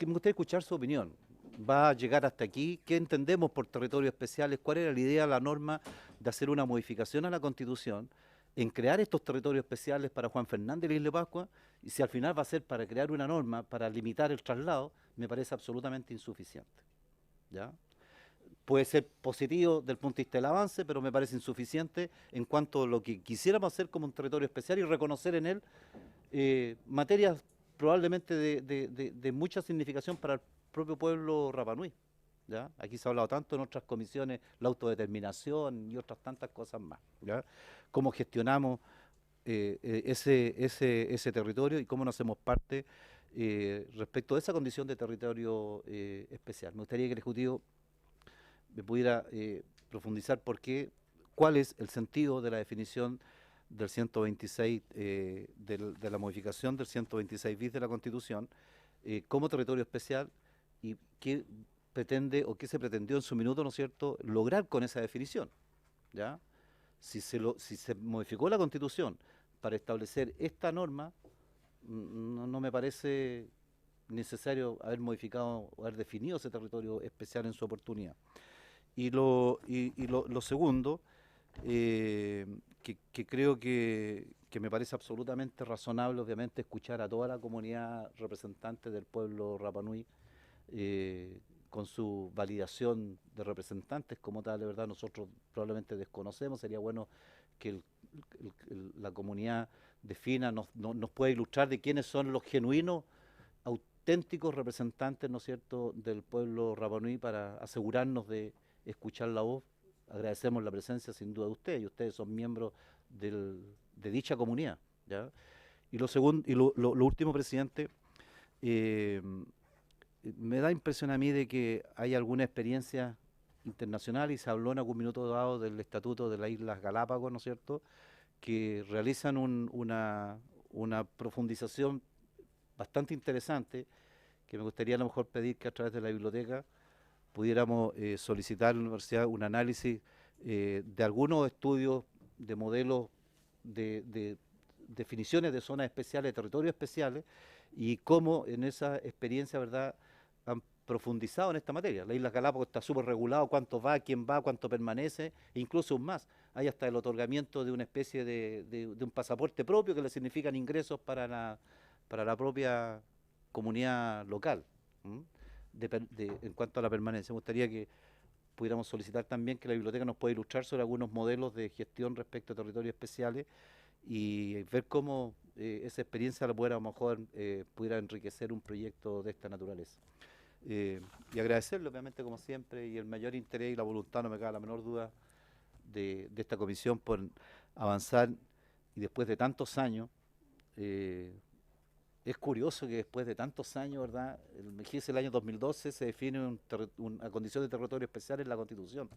gustaría escuchar su opinión. ¿Va a llegar hasta aquí? ¿Qué entendemos por territorios especiales? ¿Cuál era la idea, la norma de hacer una modificación a la Constitución en crear estos territorios especiales para Juan Fernández y la Isla Pascua? Y si al final va a ser para crear una norma para limitar el traslado, me parece absolutamente insuficiente, ¿ya? Puede ser positivo del punto de vista del avance, pero me parece insuficiente en cuanto a lo que quisiéramos hacer como un territorio especial y reconocer en él materias probablemente de mucha significación para el propio pueblo Rapa Nui, ¿ya? Aquí se ha hablado tanto en otras comisiones, la autodeterminación y otras tantas cosas más, ¿ya? Cómo gestionamos ese territorio y cómo nos hacemos parte respecto de esa condición de territorio especial. Me gustaría que el Ejecutivo me pudiera profundizar cuál es el sentido de la definición del 126, de la modificación del 126 bis de la Constitución como territorio especial, y qué pretende o qué se pretendió en su minuto, ¿no es cierto?, lograr con esa definición, ¿ya? Si se modificó la Constitución para establecer esta norma, no me parece necesario haber modificado o haber definido ese territorio especial en su oportunidad. Y lo segundo, que creo que me parece absolutamente razonable, obviamente, escuchar a toda la comunidad representante del pueblo Rapa Nui, con su validación de representantes como tal. De verdad, nosotros probablemente desconocemos, sería bueno que la comunidad defina, nos pueda ilustrar de quiénes son los genuinos, auténticos representantes, ¿no es cierto?, del pueblo Rapa Nui, para asegurarnos de escuchar la voz. Agradecemos la presencia sin duda de ustedes, y ustedes son miembros de dicha comunidad, ¿ya? Y lo último, presidente, me da impresión a mí de que hay alguna experiencia internacional, y se habló en algún minuto dado del Estatuto de las Islas Galápagos, ¿no es cierto?, que realizan una profundización bastante interesante, que me gustaría a lo mejor pedir que a través de la biblioteca pudiéramos solicitar a la universidad un análisis de algunos estudios de modelos de definiciones de zonas especiales, de territorios especiales, y cómo en esa experiencia, ¿verdad?, han profundizado en esta materia. La Isla Galápagos está súper regulado, cuánto va, quién va, cuánto permanece, e incluso aún más. Hay hasta el otorgamiento de una especie de un pasaporte propio que le significan ingresos para la propia comunidad local, en cuanto a la permanencia. Me gustaría que pudiéramos solicitar también que la biblioteca nos pueda ilustrar sobre algunos modelos de gestión respecto a territorios especiales, y ver cómo esa experiencia a lo mejor pudiera enriquecer un proyecto de esta naturaleza. Y agradecerle, obviamente, como siempre, y el mayor interés y la voluntad, no me cabe la menor duda, de esta comisión por avanzar, y después de tantos años, es curioso que después de tantos años, ¿verdad?, el año 2012 se define una condición de territorio especial en la Constitución,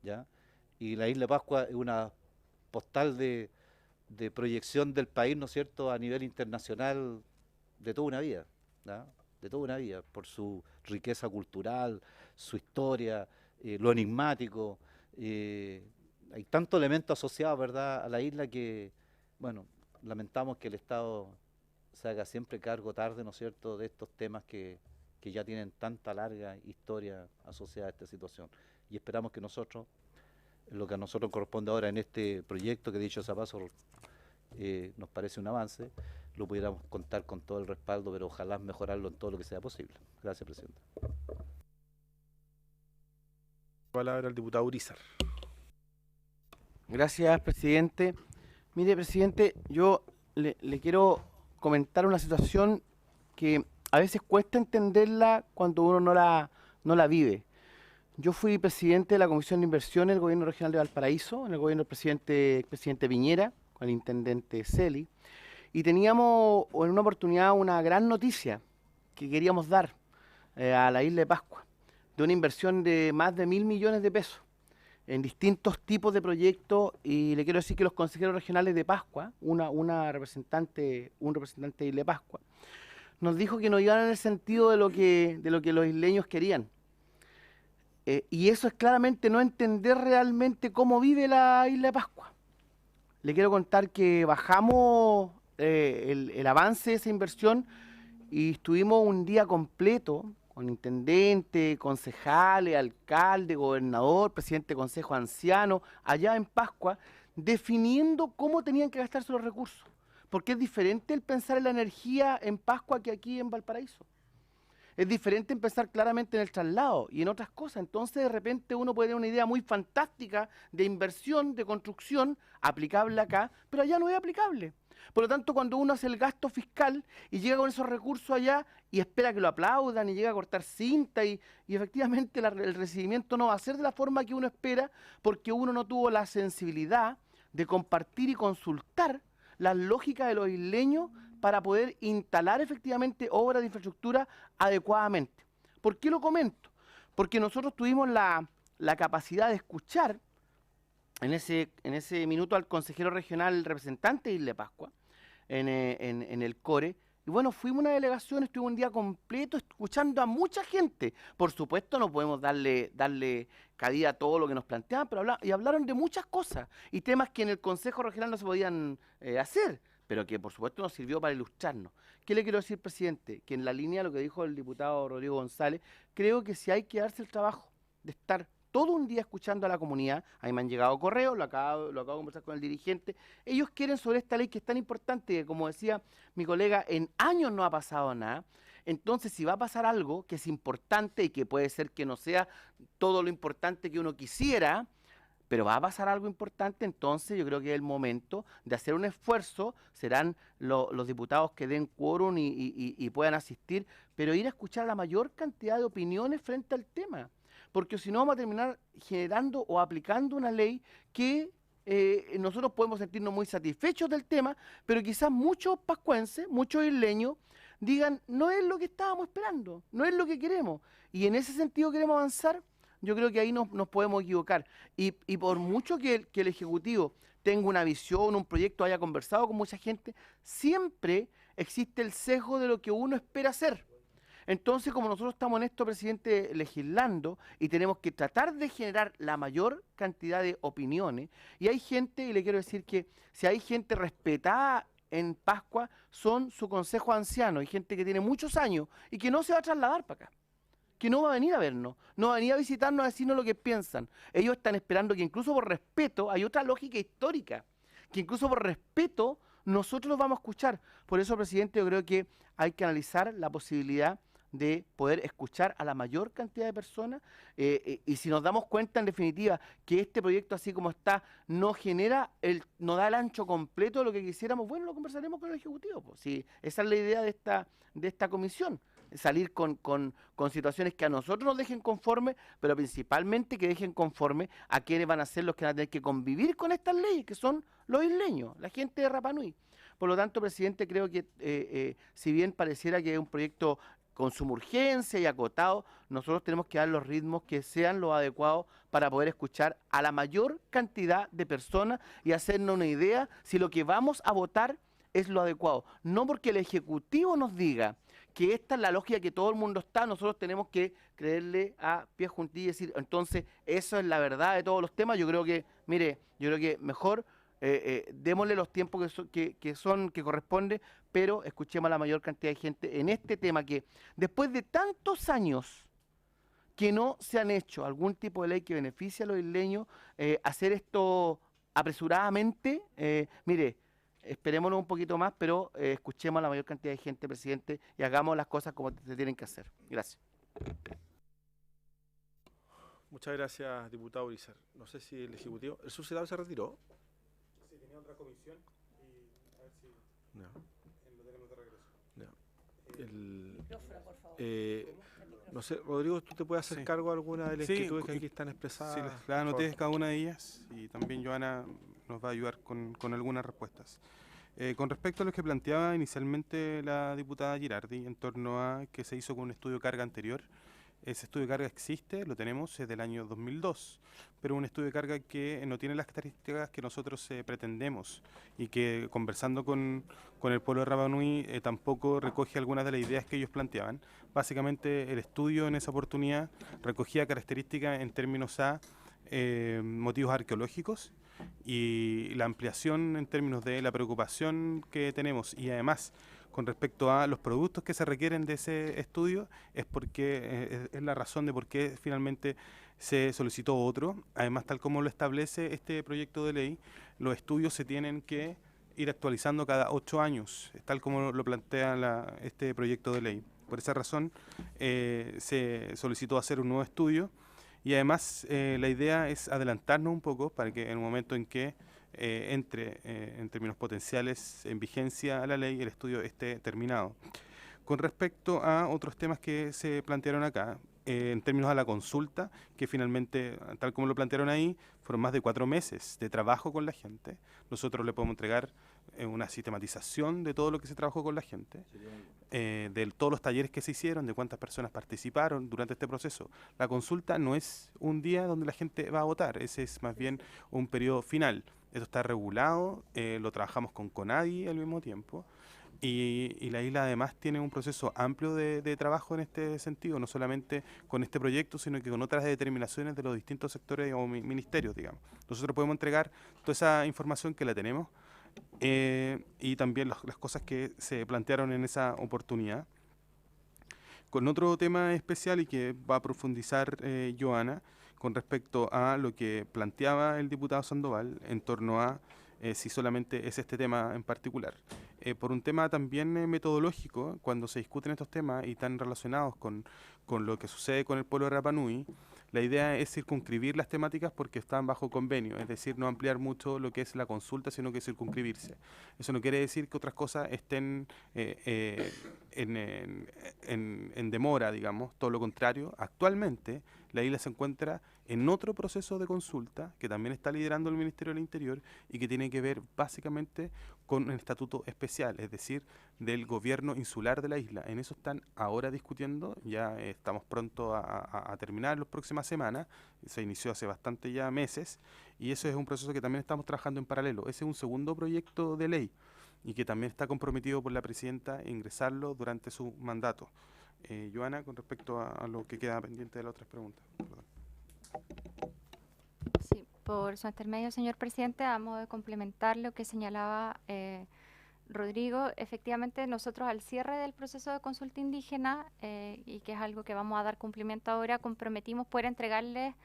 ¿ya? Y la Isla de Pascua es una postal de proyección del país, ¿no es cierto?, a nivel internacional de toda una vida, ¿ya?, de toda una vida, por su riqueza cultural, su historia, lo enigmático. Hay tantos elementos asociados, ¿verdad?, a la isla que, bueno, lamentamos que el Estado se haga siempre cargo tarde, ¿no es cierto?, de estos temas que ya tienen tanta larga historia asociada a esta situación. Y esperamos que nosotros, lo que a nosotros corresponde ahora en este proyecto, que dicho sea paso, nos parece un avance, lo pudiéramos contar con todo el respaldo, pero ojalá mejorarlo en todo lo que sea posible. Gracias, presidente. Palabra al diputado Urizar. Gracias, presidente. Mire, presidente, yo le quiero comentar una situación que a veces cuesta entenderla cuando uno no la vive. Yo fui presidente de la Comisión de Inversión en el Gobierno Regional de Valparaíso, en el gobierno del presidente Piñera, con el intendente Celi, y teníamos en una oportunidad una gran noticia que queríamos dar a la Isla de Pascua, de una inversión de más de 1.000 millones de pesos en distintos tipos de proyectos, y le quiero decir que los consejeros regionales de Pascua, un representante de Isla de Pascua, nos dijo que nos iban en el sentido de lo que los isleños querían. Y eso es claramente no entender realmente cómo vive la Isla de Pascua. Le quiero contar que bajamos el avance de esa inversión y estuvimos un día completo con intendente, concejales, alcalde, gobernador, presidente de consejo anciano, allá en Pascua, definiendo cómo tenían que gastarse los recursos. Porque es diferente el pensar en la energía en Pascua que aquí en Valparaíso. Es diferente empezar claramente en el traslado y en otras cosas. Entonces, de repente, uno puede tener una idea muy fantástica de inversión, de construcción, aplicable acá, pero allá no es aplicable. Por lo tanto, cuando uno hace el gasto fiscal y llega con esos recursos allá y espera que lo aplaudan y llega a cortar cinta y efectivamente el recibimiento no va a ser de la forma que uno espera, porque uno no tuvo la sensibilidad de compartir y consultar las lógicas de los isleños para poder instalar efectivamente obras de infraestructura adecuadamente. ¿Por qué lo comento? Porque nosotros tuvimos la capacidad de escuchar en ese minuto al consejero regional, el representante de Isla de Pascua, en el CORE, y bueno, fuimos una delegación, estuvimos un día completo escuchando a mucha gente. Por supuesto no podemos darle cabida a todo lo que nos planteaban, pero hablaron de muchas cosas y temas que en el Consejo Regional no se podían hacer, pero que por supuesto nos sirvió para ilustrarnos. ¿Qué le quiero decir, presidente? Que en la línea de lo que dijo el diputado Rodrigo González, creo que si hay que darse el trabajo de estar todo un día escuchando a la comunidad. A mí me han llegado correos, lo acabo de conversar con el dirigente. Ellos quieren sobre esta ley que es tan importante que, como decía mi colega, en años no ha pasado nada. Entonces, si va a pasar algo que es importante y que puede ser que no sea todo lo importante que uno quisiera, pero va a pasar algo importante, entonces yo creo que es el momento de hacer un esfuerzo, serán los diputados que den quórum y puedan asistir, pero ir a escuchar la mayor cantidad de opiniones frente al tema, porque si no vamos a terminar generando o aplicando una ley que nosotros podemos sentirnos muy satisfechos del tema, pero quizás muchos pascuenses, muchos isleños, digan, no es lo que estábamos esperando, no es lo que queremos, y en ese sentido queremos avanzar. Yo creo que ahí nos podemos equivocar. Y por mucho que el Ejecutivo tenga una visión, un proyecto, haya conversado con mucha gente, siempre existe el sesgo de lo que uno espera hacer. Entonces, como nosotros estamos en esto, presidente, legislando, y tenemos que tratar de generar la mayor cantidad de opiniones, y hay gente, y le quiero decir que si hay gente respetada en Pascua, son su consejo anciano, hay gente que tiene muchos años y que no se va a trasladar para acá, que no va a venir a vernos, no va a venir a visitarnos a decirnos lo que piensan. Ellos están esperando que incluso por respeto, hay otra lógica histórica, que incluso por respeto nosotros los vamos a escuchar. Por eso, presidente, yo creo que hay que analizar la posibilidad de poder escuchar a la mayor cantidad de personas y si nos damos cuenta, en definitiva, que este proyecto así como está no da el ancho completo de lo que quisiéramos, bueno, lo conversaremos con el Ejecutivo, pues. Sí, esa es la idea de esta comisión, salir con situaciones que a nosotros nos dejen conforme, pero principalmente que dejen conforme a quienes van a ser los que van a tener que convivir con estas leyes, que son los isleños, la gente de Rapa Nui. Por lo tanto, presidente, creo que si bien pareciera que es un proyecto con suma urgencia y acotado, nosotros tenemos que dar los ritmos que sean los adecuados para poder escuchar a la mayor cantidad de personas y hacernos una idea si lo que vamos a votar es lo adecuado. No porque el Ejecutivo nos diga que esta es la lógica que todo el mundo está, nosotros tenemos que creerle a pie juntillas y decir, entonces, eso es la verdad de todos los temas. Yo creo que, mire, mejor démosle los tiempos que corresponde, pero escuchemos a la mayor cantidad de gente en este tema que después de tantos años que no se han hecho algún tipo de ley que beneficie a los isleños, hacer esto apresuradamente, mire, esperémonos un poquito más, pero escuchemos a la mayor cantidad de gente, presidente, y hagamos las cosas como se tienen que hacer. Gracias. Muchas gracias, diputado Urizar. No sé si el Ejecutivo... ¿El subsecretario se retiró? Sí, tenía otra comisión y a ver si no. Lo tenemos de regreso. Micrófono, por favor. No sé, Rodrigo, ¿tú te puedes hacer cargo de alguna de las inquietudes que aquí están expresadas? Sí, las anoté cada una de ellas y también Joana nos va a ayudar con algunas respuestas. Con respecto a lo que planteaba inicialmente la diputada Girardi en torno a que se hizo con un estudio de carga anterior, ese estudio de carga existe, lo tenemos, es del año 2002, pero un estudio de carga que no tiene las características que nosotros pretendemos y que conversando con el pueblo de Rapa Nui tampoco recoge algunas de las ideas que ellos planteaban. Básicamente el estudio en esa oportunidad recogía características en términos a motivos arqueológicos y la ampliación en términos de la preocupación que tenemos y además con respecto a los productos que se requieren de ese estudio es porque es la razón de por qué finalmente se solicitó otro. Además, tal como lo establece este proyecto de ley, los estudios se tienen que ir actualizando cada 8 años, tal como lo plantea este proyecto de ley. Por esa razón se solicitó hacer un nuevo estudio y además la idea es adelantarnos un poco para que en el momento en que entre en términos potenciales en vigencia a la ley, el estudio esté terminado. Con respecto a otros temas que se plantearon acá, en términos a la consulta, que finalmente, tal como lo plantearon ahí, fueron más de 4 meses de trabajo con la gente. Nosotros le podemos entregar una sistematización de todo lo que se trabajó con la gente, de todos los talleres que se hicieron, de cuántas personas participaron durante este proceso. La consulta no es un día donde la gente va a votar, ese es más bien un periodo final. Esto está regulado, lo trabajamos con CONADI al mismo tiempo y la isla además tiene un proceso amplio de trabajo en este sentido, no solamente con este proyecto, sino que con otras determinaciones de los distintos sectores o ministerios, digamos. Nosotros podemos entregar toda esa información que la tenemos y también las cosas que se plantearon en esa oportunidad. Con otro tema especial y que va a profundizar Joana, con respecto a lo que planteaba el diputado Sandoval en torno a si solamente es este tema en particular. Por un tema también metodológico, cuando se discuten estos temas y están relacionados con lo que sucede con el pueblo de Rapa Nui, La idea es circunscribir las temáticas porque están bajo convenio, es decir, no ampliar mucho lo que es la consulta, sino que circunscribirse. Eso no quiere decir que otras cosas estén en demora, digamos, todo lo contrario. Actualmente la isla se encuentra en otro proceso de consulta que también está liderando el Ministerio del Interior y que tiene que ver básicamente con un estatuto especial, es decir, del gobierno insular de la isla. En eso están ahora discutiendo, ya estamos pronto a terminar las próximas semanas, se inició hace bastante ya meses, y eso es un proceso que también estamos trabajando en paralelo. Ese es un segundo proyecto de ley y que también está comprometido por la presidenta a ingresarlo durante su mandato. Joana, con respecto a lo que queda pendiente de las otras preguntas. Perdón. Sí, por su intermedio, señor presidente, a modo de complementar lo que señalaba Rodrigo, efectivamente nosotros al cierre del proceso de consulta indígena, y que es algo que vamos a dar cumplimiento ahora, comprometimos poder entregarles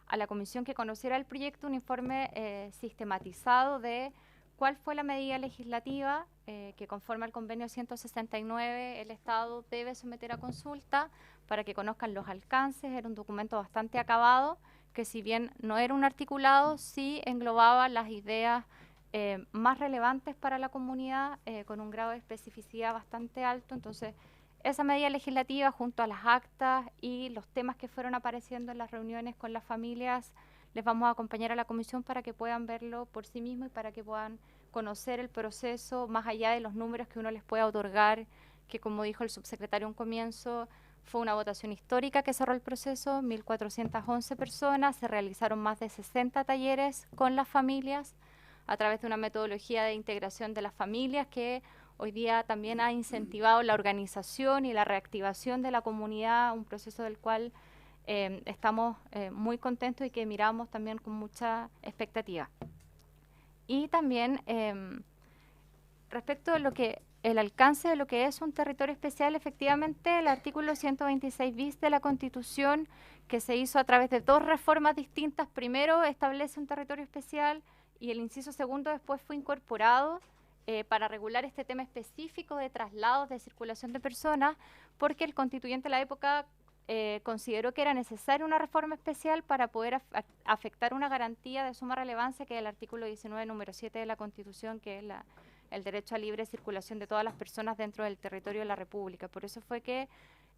a la comisión que conociera el proyecto un informe sistematizado de cuál fue la medida legislativa que conforme al convenio 169 el Estado debe someter a consulta para que conozcan los alcances. Era un documento bastante acabado que, si bien no era un articulado, sí englobaba las ideas más relevantes para la comunidad con un grado de especificidad bastante alto. Entonces, esa medida legislativa junto a las actas y los temas que fueron apareciendo en las reuniones con las familias, les vamos a acompañar a la comisión para que puedan verlo por sí mismos y para que puedan conocer el proceso más allá de los números que uno les pueda otorgar, que, como dijo el subsecretario en un comienzo, fue una votación histórica que cerró el proceso, 1.411 personas, se realizaron más de 60 talleres con las familias a través de una metodología de integración de las familias que hoy día también ha incentivado la organización y la reactivación de la comunidad, un proceso del cual estamos muy contentos y que miramos también con mucha expectativa. Y también respecto de lo que el alcance de lo que es un territorio especial, efectivamente el artículo 126 bis de la Constitución, que se hizo a través de dos reformas distintas, primero establece un territorio especial y el inciso segundo después fue incorporado para regular este tema específico de traslados, de circulación de personas, porque el constituyente de la época consideró que era necesaria una reforma especial para poder afectar una garantía de suma relevancia, que es el artículo 19, número 7 de la Constitución, que es el derecho a libre circulación de todas las personas dentro del territorio de la República. Por eso fue que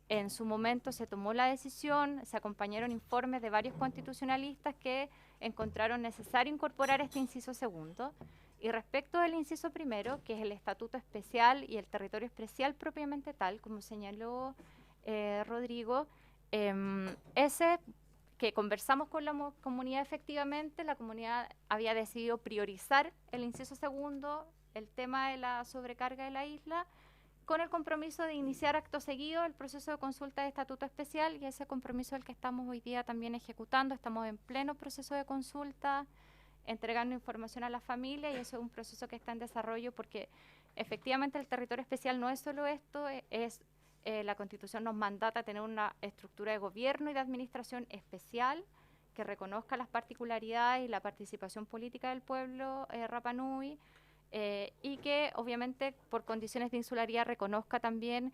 en su momento se tomó la decisión, se acompañaron informes de varios constitucionalistas que encontraron necesario incorporar este inciso segundo. Y respecto del inciso primero, que es el estatuto especial y el territorio especial propiamente tal, como señaló Rodrigo, ese que conversamos con la comunidad, efectivamente, la comunidad había decidido priorizar el inciso segundo, el tema de la sobrecarga de la isla, con el compromiso de iniciar acto seguido el proceso de consulta de estatuto especial, y ese compromiso es el que estamos hoy día también ejecutando. Estamos en pleno proceso de consulta, entregando información a la familia, y eso es un proceso que está en desarrollo porque efectivamente el territorio especial no es solo esto, la Constitución nos mandata a tener una estructura de gobierno y de administración especial que reconozca las particularidades y la participación política del pueblo Rapa Nui, y que obviamente por condiciones de insularidad reconozca también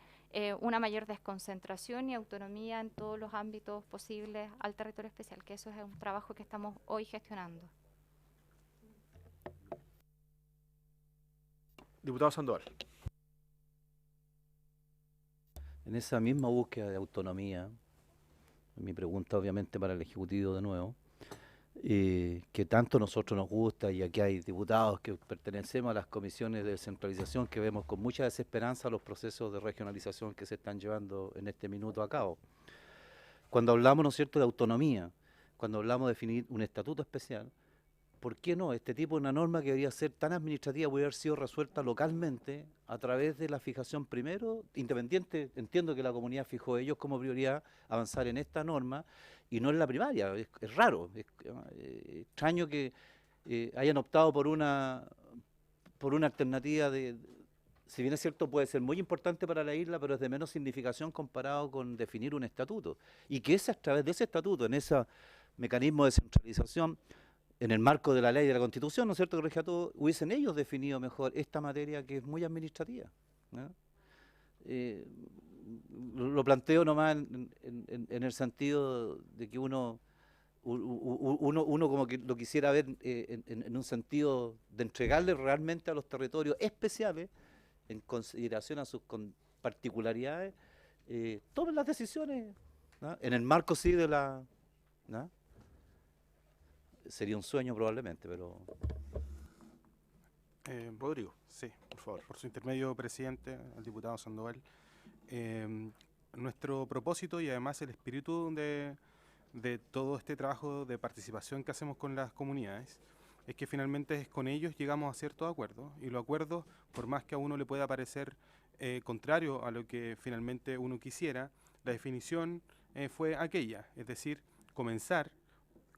una mayor desconcentración y autonomía en todos los ámbitos posibles al territorio especial, que eso es un trabajo que estamos hoy gestionando. Diputado Sandoval. En esa misma búsqueda de autonomía, mi pregunta obviamente para el Ejecutivo de nuevo, que tanto a nosotros nos gusta, y aquí hay diputados que pertenecemos a las comisiones de descentralización que vemos con mucha desesperanza los procesos de regionalización que se están llevando en este minuto a cabo. Cuando hablamos, ¿no es cierto?, de autonomía, cuando hablamos de definir un estatuto especial, ¿por qué no? Este tipo de una norma que debería ser tan administrativa puede haber sido resuelta localmente a través de la fijación primero, independiente, entiendo que la comunidad fijó ellos como prioridad avanzar en esta norma y no en la primaria. Es raro, es extraño que hayan optado por una alternativa de, si bien es cierto puede ser muy importante para la isla, pero es de menos significación comparado con definir un estatuto. Y que a través de ese estatuto, en ese mecanismo de descentralización, en el marco de la ley de la Constitución, ¿no es cierto?, que rige a todo, hubiesen ellos definido mejor esta materia que es muy administrativa, ¿no? Lo planteo nomás en el sentido de que uno uno como que lo quisiera ver en un sentido de entregarle realmente a los territorios especiales, en consideración a sus particularidades, tomen las decisiones, ¿no? En el marco sí de la... ¿no? Sería un sueño probablemente, pero... Rodrigo, sí, por favor. Por su intermedio, presidente, al diputado Sandoval. Nuestro propósito y además el espíritu de todo este trabajo de participación que hacemos con las comunidades es que finalmente con ellos llegamos a ciertos acuerdos, y los acuerdos, por más que a uno le pueda parecer contrario a lo que finalmente uno quisiera, la definición fue aquella, es decir, comenzar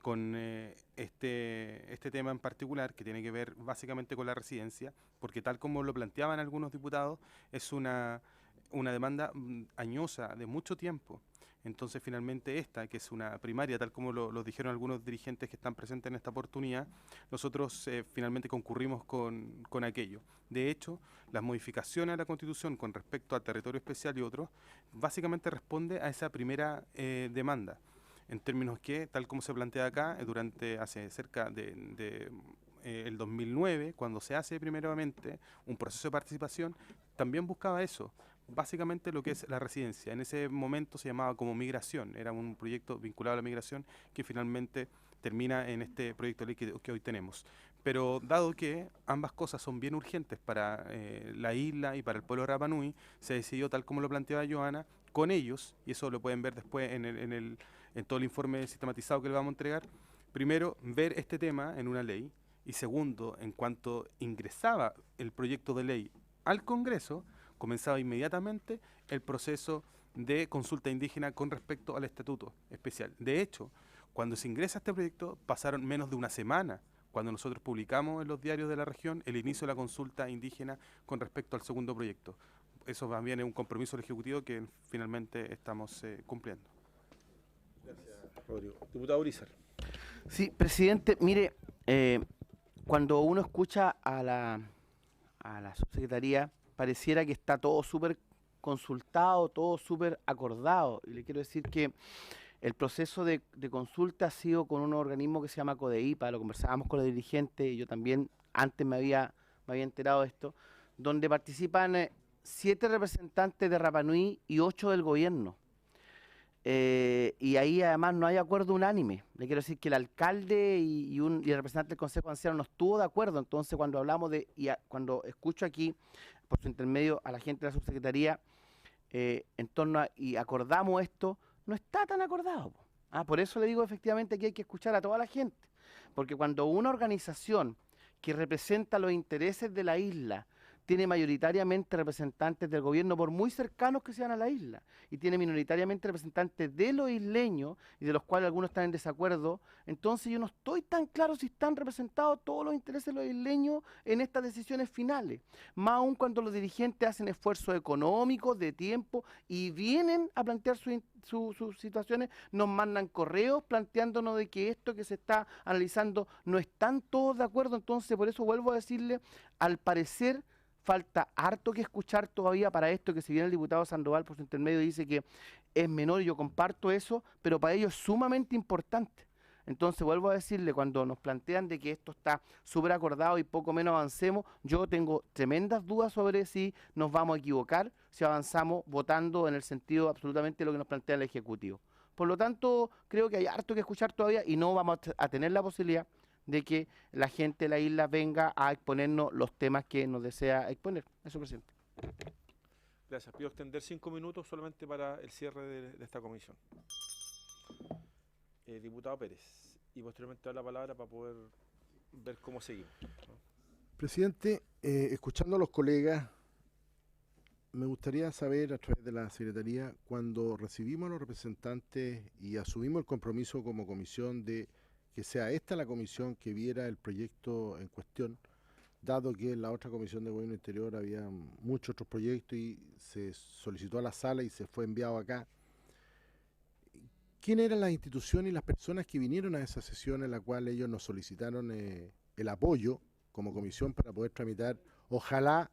con este tema en particular, que tiene que ver básicamente con la residencia, porque tal como lo planteaban algunos diputados, es una demanda añosa de mucho tiempo. Entonces finalmente esta, que es una primaria, tal como lo dijeron algunos dirigentes que están presentes en esta oportunidad, nosotros finalmente concurrimos con aquello. De hecho, las modificaciones a la Constitución con respecto al territorio especial y otros, básicamente responde a esa primera demanda, en términos que, tal como se plantea acá, hace cerca de el 2009, cuando se hace primeramente un proceso de participación, también buscaba eso, básicamente lo que es la residencia. En ese momento se llamaba como migración, era un proyecto vinculado a la migración que finalmente termina en este proyecto de ley que hoy tenemos. Pero dado que ambas cosas son bien urgentes para la isla y para el pueblo de Rapa Nui, se decidió, tal como lo planteaba Johanna, con ellos, y eso lo pueden ver después en todo el informe sistematizado que le vamos a entregar, primero, ver este tema en una ley, y segundo, en cuanto ingresaba el proyecto de ley al Congreso, comenzaba inmediatamente el proceso de consulta indígena con respecto al estatuto especial. De hecho, cuando se ingresa este proyecto, pasaron menos de una semana, cuando nosotros publicamos en los diarios de la región el inicio de la consulta indígena con respecto al segundo proyecto. Eso también es un compromiso del Ejecutivo que finalmente estamos cumpliendo. Gracias, Rodrigo. Diputado Urizar. Sí, presidente, mire, cuando uno escucha a la subsecretaría, pareciera que está todo súper consultado, todo súper acordado. Y le quiero decir que el proceso de consulta ha sido con un organismo que se llama CODEIPA, lo conversábamos con los dirigentes, y yo también antes me había enterado de esto, donde participan 7 representantes de Rapa Nui y 8 del gobierno. Y ahí además no hay acuerdo unánime. Le quiero decir que el alcalde y el representante del Consejo Anciano no estuvo de acuerdo. Entonces cuando hablamos cuando escucho aquí, por su intermedio, a la gente de la subsecretaría, en torno y acordamos esto, no está tan acordado. Por eso le digo efectivamente que hay que escuchar a toda la gente. Porque cuando una organización que representa los intereses de la isla tiene mayoritariamente representantes del gobierno, por muy cercanos que sean a la isla, y tiene minoritariamente representantes de los isleños, y de los cuales algunos están en desacuerdo, entonces yo no estoy tan claro si están representados todos los intereses de los isleños en estas decisiones finales, más aún cuando los dirigentes hacen esfuerzos económicos, de tiempo, y vienen a plantear sus situaciones, nos mandan correos planteándonos de que esto que se está analizando no están todos de acuerdo. Entonces por eso vuelvo a decirle, al parecer falta harto que escuchar todavía para esto, que si bien el diputado Sandoval por su intermedio dice que es menor, y yo comparto eso, pero para ellos es sumamente importante. Entonces vuelvo a decirle, cuando nos plantean de que esto está súper acordado y poco menos avancemos, yo tengo tremendas dudas sobre si nos vamos a equivocar, si avanzamos votando en el sentido absolutamente de lo que nos plantea el Ejecutivo. Por lo tanto, creo que hay harto que escuchar todavía, y no vamos a tener la posibilidad de que la gente de la isla venga a exponernos los temas que nos desea exponer. Eso, presidente. Gracias. Pido extender 5 minutos solamente para el cierre de esta comisión. Diputado Pérez, y posteriormente dar la palabra para poder ver cómo seguimos. Presidente, escuchando a los colegas, me gustaría saber a través de la Secretaría, cuando recibimos a los representantes y asumimos el compromiso como comisión de que sea esta la comisión que viera el proyecto en cuestión, dado que en la otra comisión de gobierno interior había muchos otros proyectos y se solicitó a la sala y se fue enviado acá. ¿Quiénes eran las instituciones y las personas que vinieron a esa sesión en la cual ellos nos solicitaron el apoyo como comisión para poder tramitar, ojalá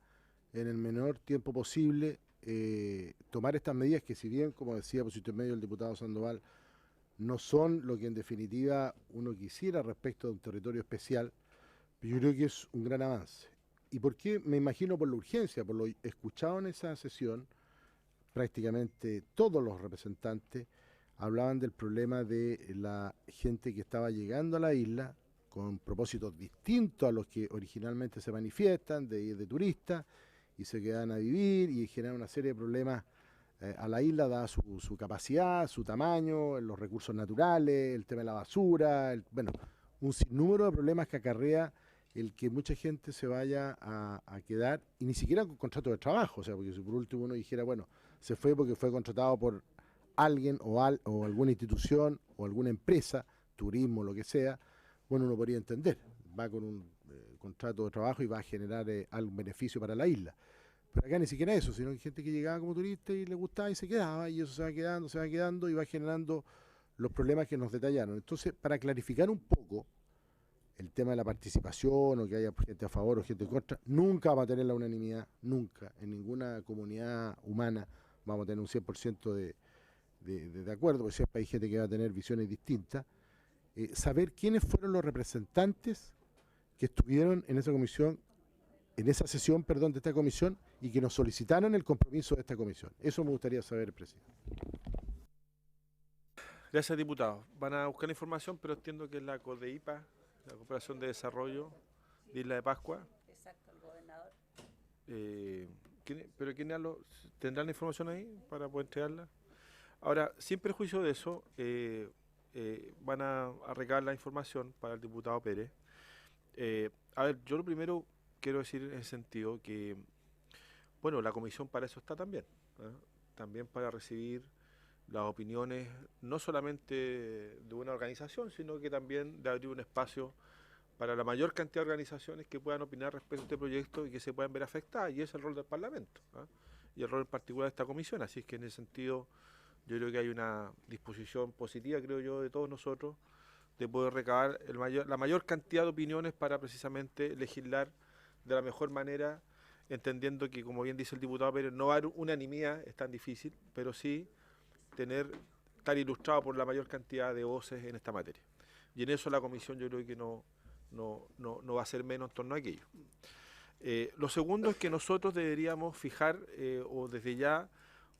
en el menor tiempo posible, tomar estas medidas que, si bien, como decía por su intermedio el diputado Sandoval, no son lo que en definitiva uno quisiera respecto de un territorio especial, pero yo creo que es un gran avance. ¿Y por qué? Me imagino por la urgencia, por lo escuchado en esa sesión, prácticamente todos los representantes hablaban del problema de la gente que estaba llegando a la isla con propósitos distintos a los que originalmente se manifiestan, de ir de turistas, y se quedan a vivir y generan una serie de problemas a la isla, dada su capacidad, su tamaño, los recursos naturales, el tema de la basura, bueno, un sinnúmero de problemas que acarrea el que mucha gente se vaya a quedar, y ni siquiera con contrato de trabajo, o sea, porque si por último uno dijera, bueno, se fue porque fue contratado por alguien o alguna institución o alguna empresa, turismo, lo que sea, bueno, uno podría entender, va con un contrato de trabajo y va a generar algún beneficio para la isla. Pero acá ni siquiera eso, sino que hay gente que llegaba como turista y le gustaba y se quedaba, y eso se va quedando y va generando los problemas que nos detallaron. Entonces, para clarificar un poco el tema de la participación, o que haya gente a favor o gente en contra, nunca vamos a tener la unanimidad, nunca, en ninguna comunidad humana vamos a tener un 100% de acuerdo, porque siempre hay gente que va a tener visiones distintas. Saber quiénes fueron los representantes que estuvieron en esa comisión, en esa sesión, perdón, de esta comisión, y que nos solicitaron el compromiso de esta comisión. Eso me gustaría saber, presidente. Gracias, diputado. Van a buscar la información, pero entiendo que es la CODEIPA, la Cooperación de Desarrollo de Isla de Pascua. Exacto, el gobernador. ¿Pero quién tendrá la información ahí para poder entregarla? Ahora, sin perjuicio de eso, van a recabar la información para el diputado Pérez. A ver, yo lo primero quiero decir en el sentido que, bueno, la comisión para eso está también, ¿eh? También para recibir las opiniones no solamente de una organización, sino que también de abrir un espacio para la mayor cantidad de organizaciones que puedan opinar respecto a este proyecto y que se puedan ver afectadas, y ese es el rol del Parlamento, ¿eh? Y el rol en particular de esta comisión. Así es que en ese sentido yo creo que hay una disposición positiva, creo yo, de todos nosotros, de poder recabar la mayor cantidad de opiniones para precisamente legislar de la mejor manera, entendiendo que, como bien dice el diputado Pérez, no va a haber unanimidad, es tan difícil, pero sí estar ilustrado por la mayor cantidad de voces en esta materia. Y en eso la comisión yo creo que no va a ser menos en torno a aquello. Lo segundo es que nosotros deberíamos fijar, o desde ya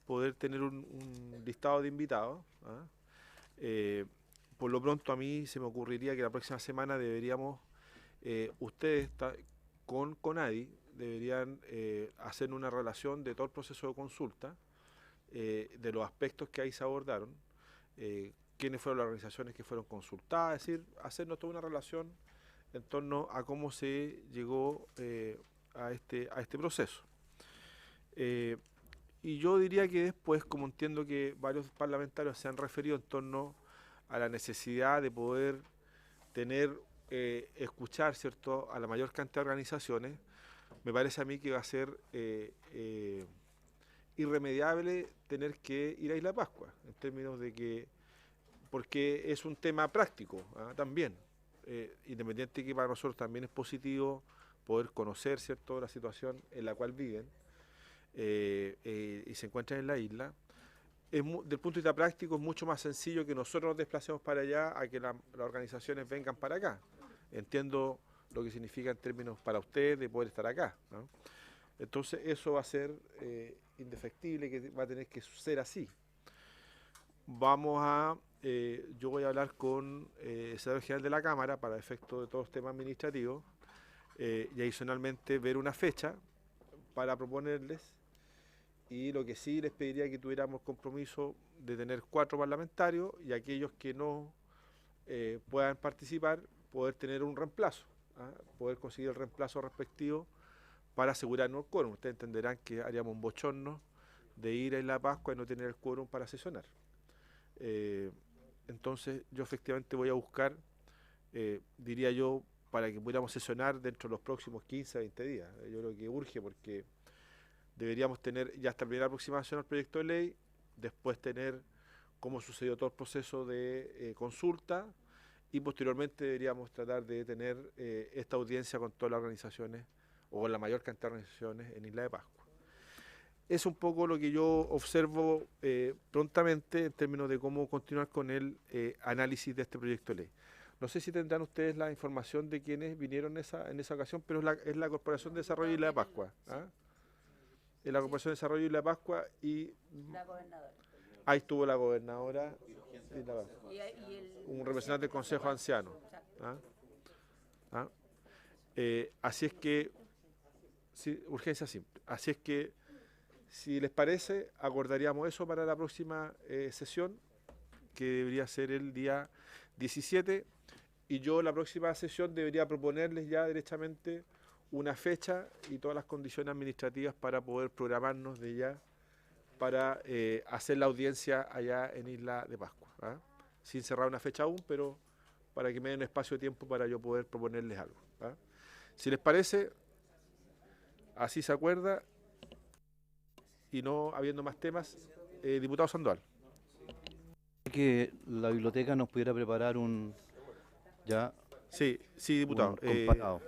poder tener un listado de invitados. Por lo pronto a mí se me ocurriría que la próxima semana deberíamos, ustedes con CONADI deberían hacer una relación de todo el proceso de consulta, de los aspectos que ahí se abordaron, quiénes fueron las organizaciones que fueron consultadas, es decir, hacernos toda una relación en torno a cómo se llegó a este proceso. Y yo diría que después, como entiendo que varios parlamentarios se han referido en torno a la necesidad de poder escuchar, ¿cierto?, a la mayor cantidad de organizaciones, me parece a mí que va a ser irremediable tener que ir a Isla Pascua, en términos de que, porque es un tema práctico, también, independiente que para nosotros también es positivo poder conocer, ¿cierto?, la situación en la cual viven y se encuentran en la isla. Del punto de vista práctico es mucho más sencillo que nosotros nos desplacemos para allá a que las organizaciones vengan para acá. Entiendo lo que significa en términos para ustedes de poder estar acá, ¿no? Entonces eso va a ser indefectible, que va a tener que ser así. Yo voy a hablar con el secretario general de la Cámara para efecto de todos los temas administrativos y adicionalmente ver una fecha para proponerles, y lo que sí les pediría que tuviéramos compromiso de tener 4 parlamentarios, y aquellos que no puedan participar, poder tener un reemplazo, poder conseguir el reemplazo respectivo para asegurarnos el quórum. Ustedes entenderán que haríamos un bochorno de ir a Isla Pascua y no tener el quórum para sesionar. Entonces yo efectivamente voy a buscar, diría yo, para que pudiéramos sesionar dentro de los próximos 15 a 20 días. Yo creo que urge, porque deberíamos tener ya esta primera aproximación al proyecto de ley, después tener cómo sucedió todo el proceso de consulta, y posteriormente deberíamos tratar de tener esta audiencia con todas las organizaciones, o con la mayor cantidad de organizaciones en Isla de Pascua. es un poco lo que yo observo prontamente en términos de cómo continuar con el análisis de este proyecto de ley. No sé si tendrán ustedes la información de quienes vinieron en esa ocasión, pero es la Corporación de Desarrollo Isla de Pascua. ¿Ah? Es la Corporación de Desarrollo Isla de Pascua y... La gobernadora. Ahí estuvo la gobernadora un representante del Consejo Anciano. ¿Ah? ¿Ah? Así es que, sí, urgencia simple. Así es que, si les parece, acordaríamos eso para la próxima sesión, que debería ser el día 17, y yo la próxima sesión debería proponerles ya derechamente una fecha y todas las condiciones administrativas para poder programarnos de ya para hacer la audiencia allá en Isla de Pascua. ¿Ah? Sin cerrar una fecha aún, pero para que me den espacio de tiempo para yo poder proponerles algo. ¿Ah? Si les parece, así se acuerda, y no habiendo más temas, diputado Sandoval. Que la biblioteca nos pudiera preparar un... ya. Sí, diputado,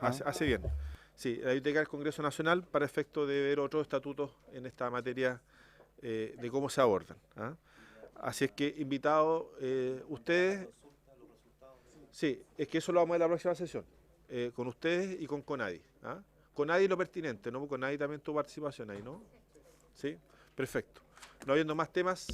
hace bien. Sí, la Biblioteca del Congreso Nacional para efecto de ver otros estatutos en esta materia de cómo se abordan. ¿Ah? Así es que, invitados, ustedes... Sí, es que eso lo vamos a ver en la próxima sesión, con ustedes y con CONADI. ¿Ah? CONADI lo pertinente, ¿no? CONADI también tuvo participación ahí, ¿no? Sí, perfecto. No habiendo más temas...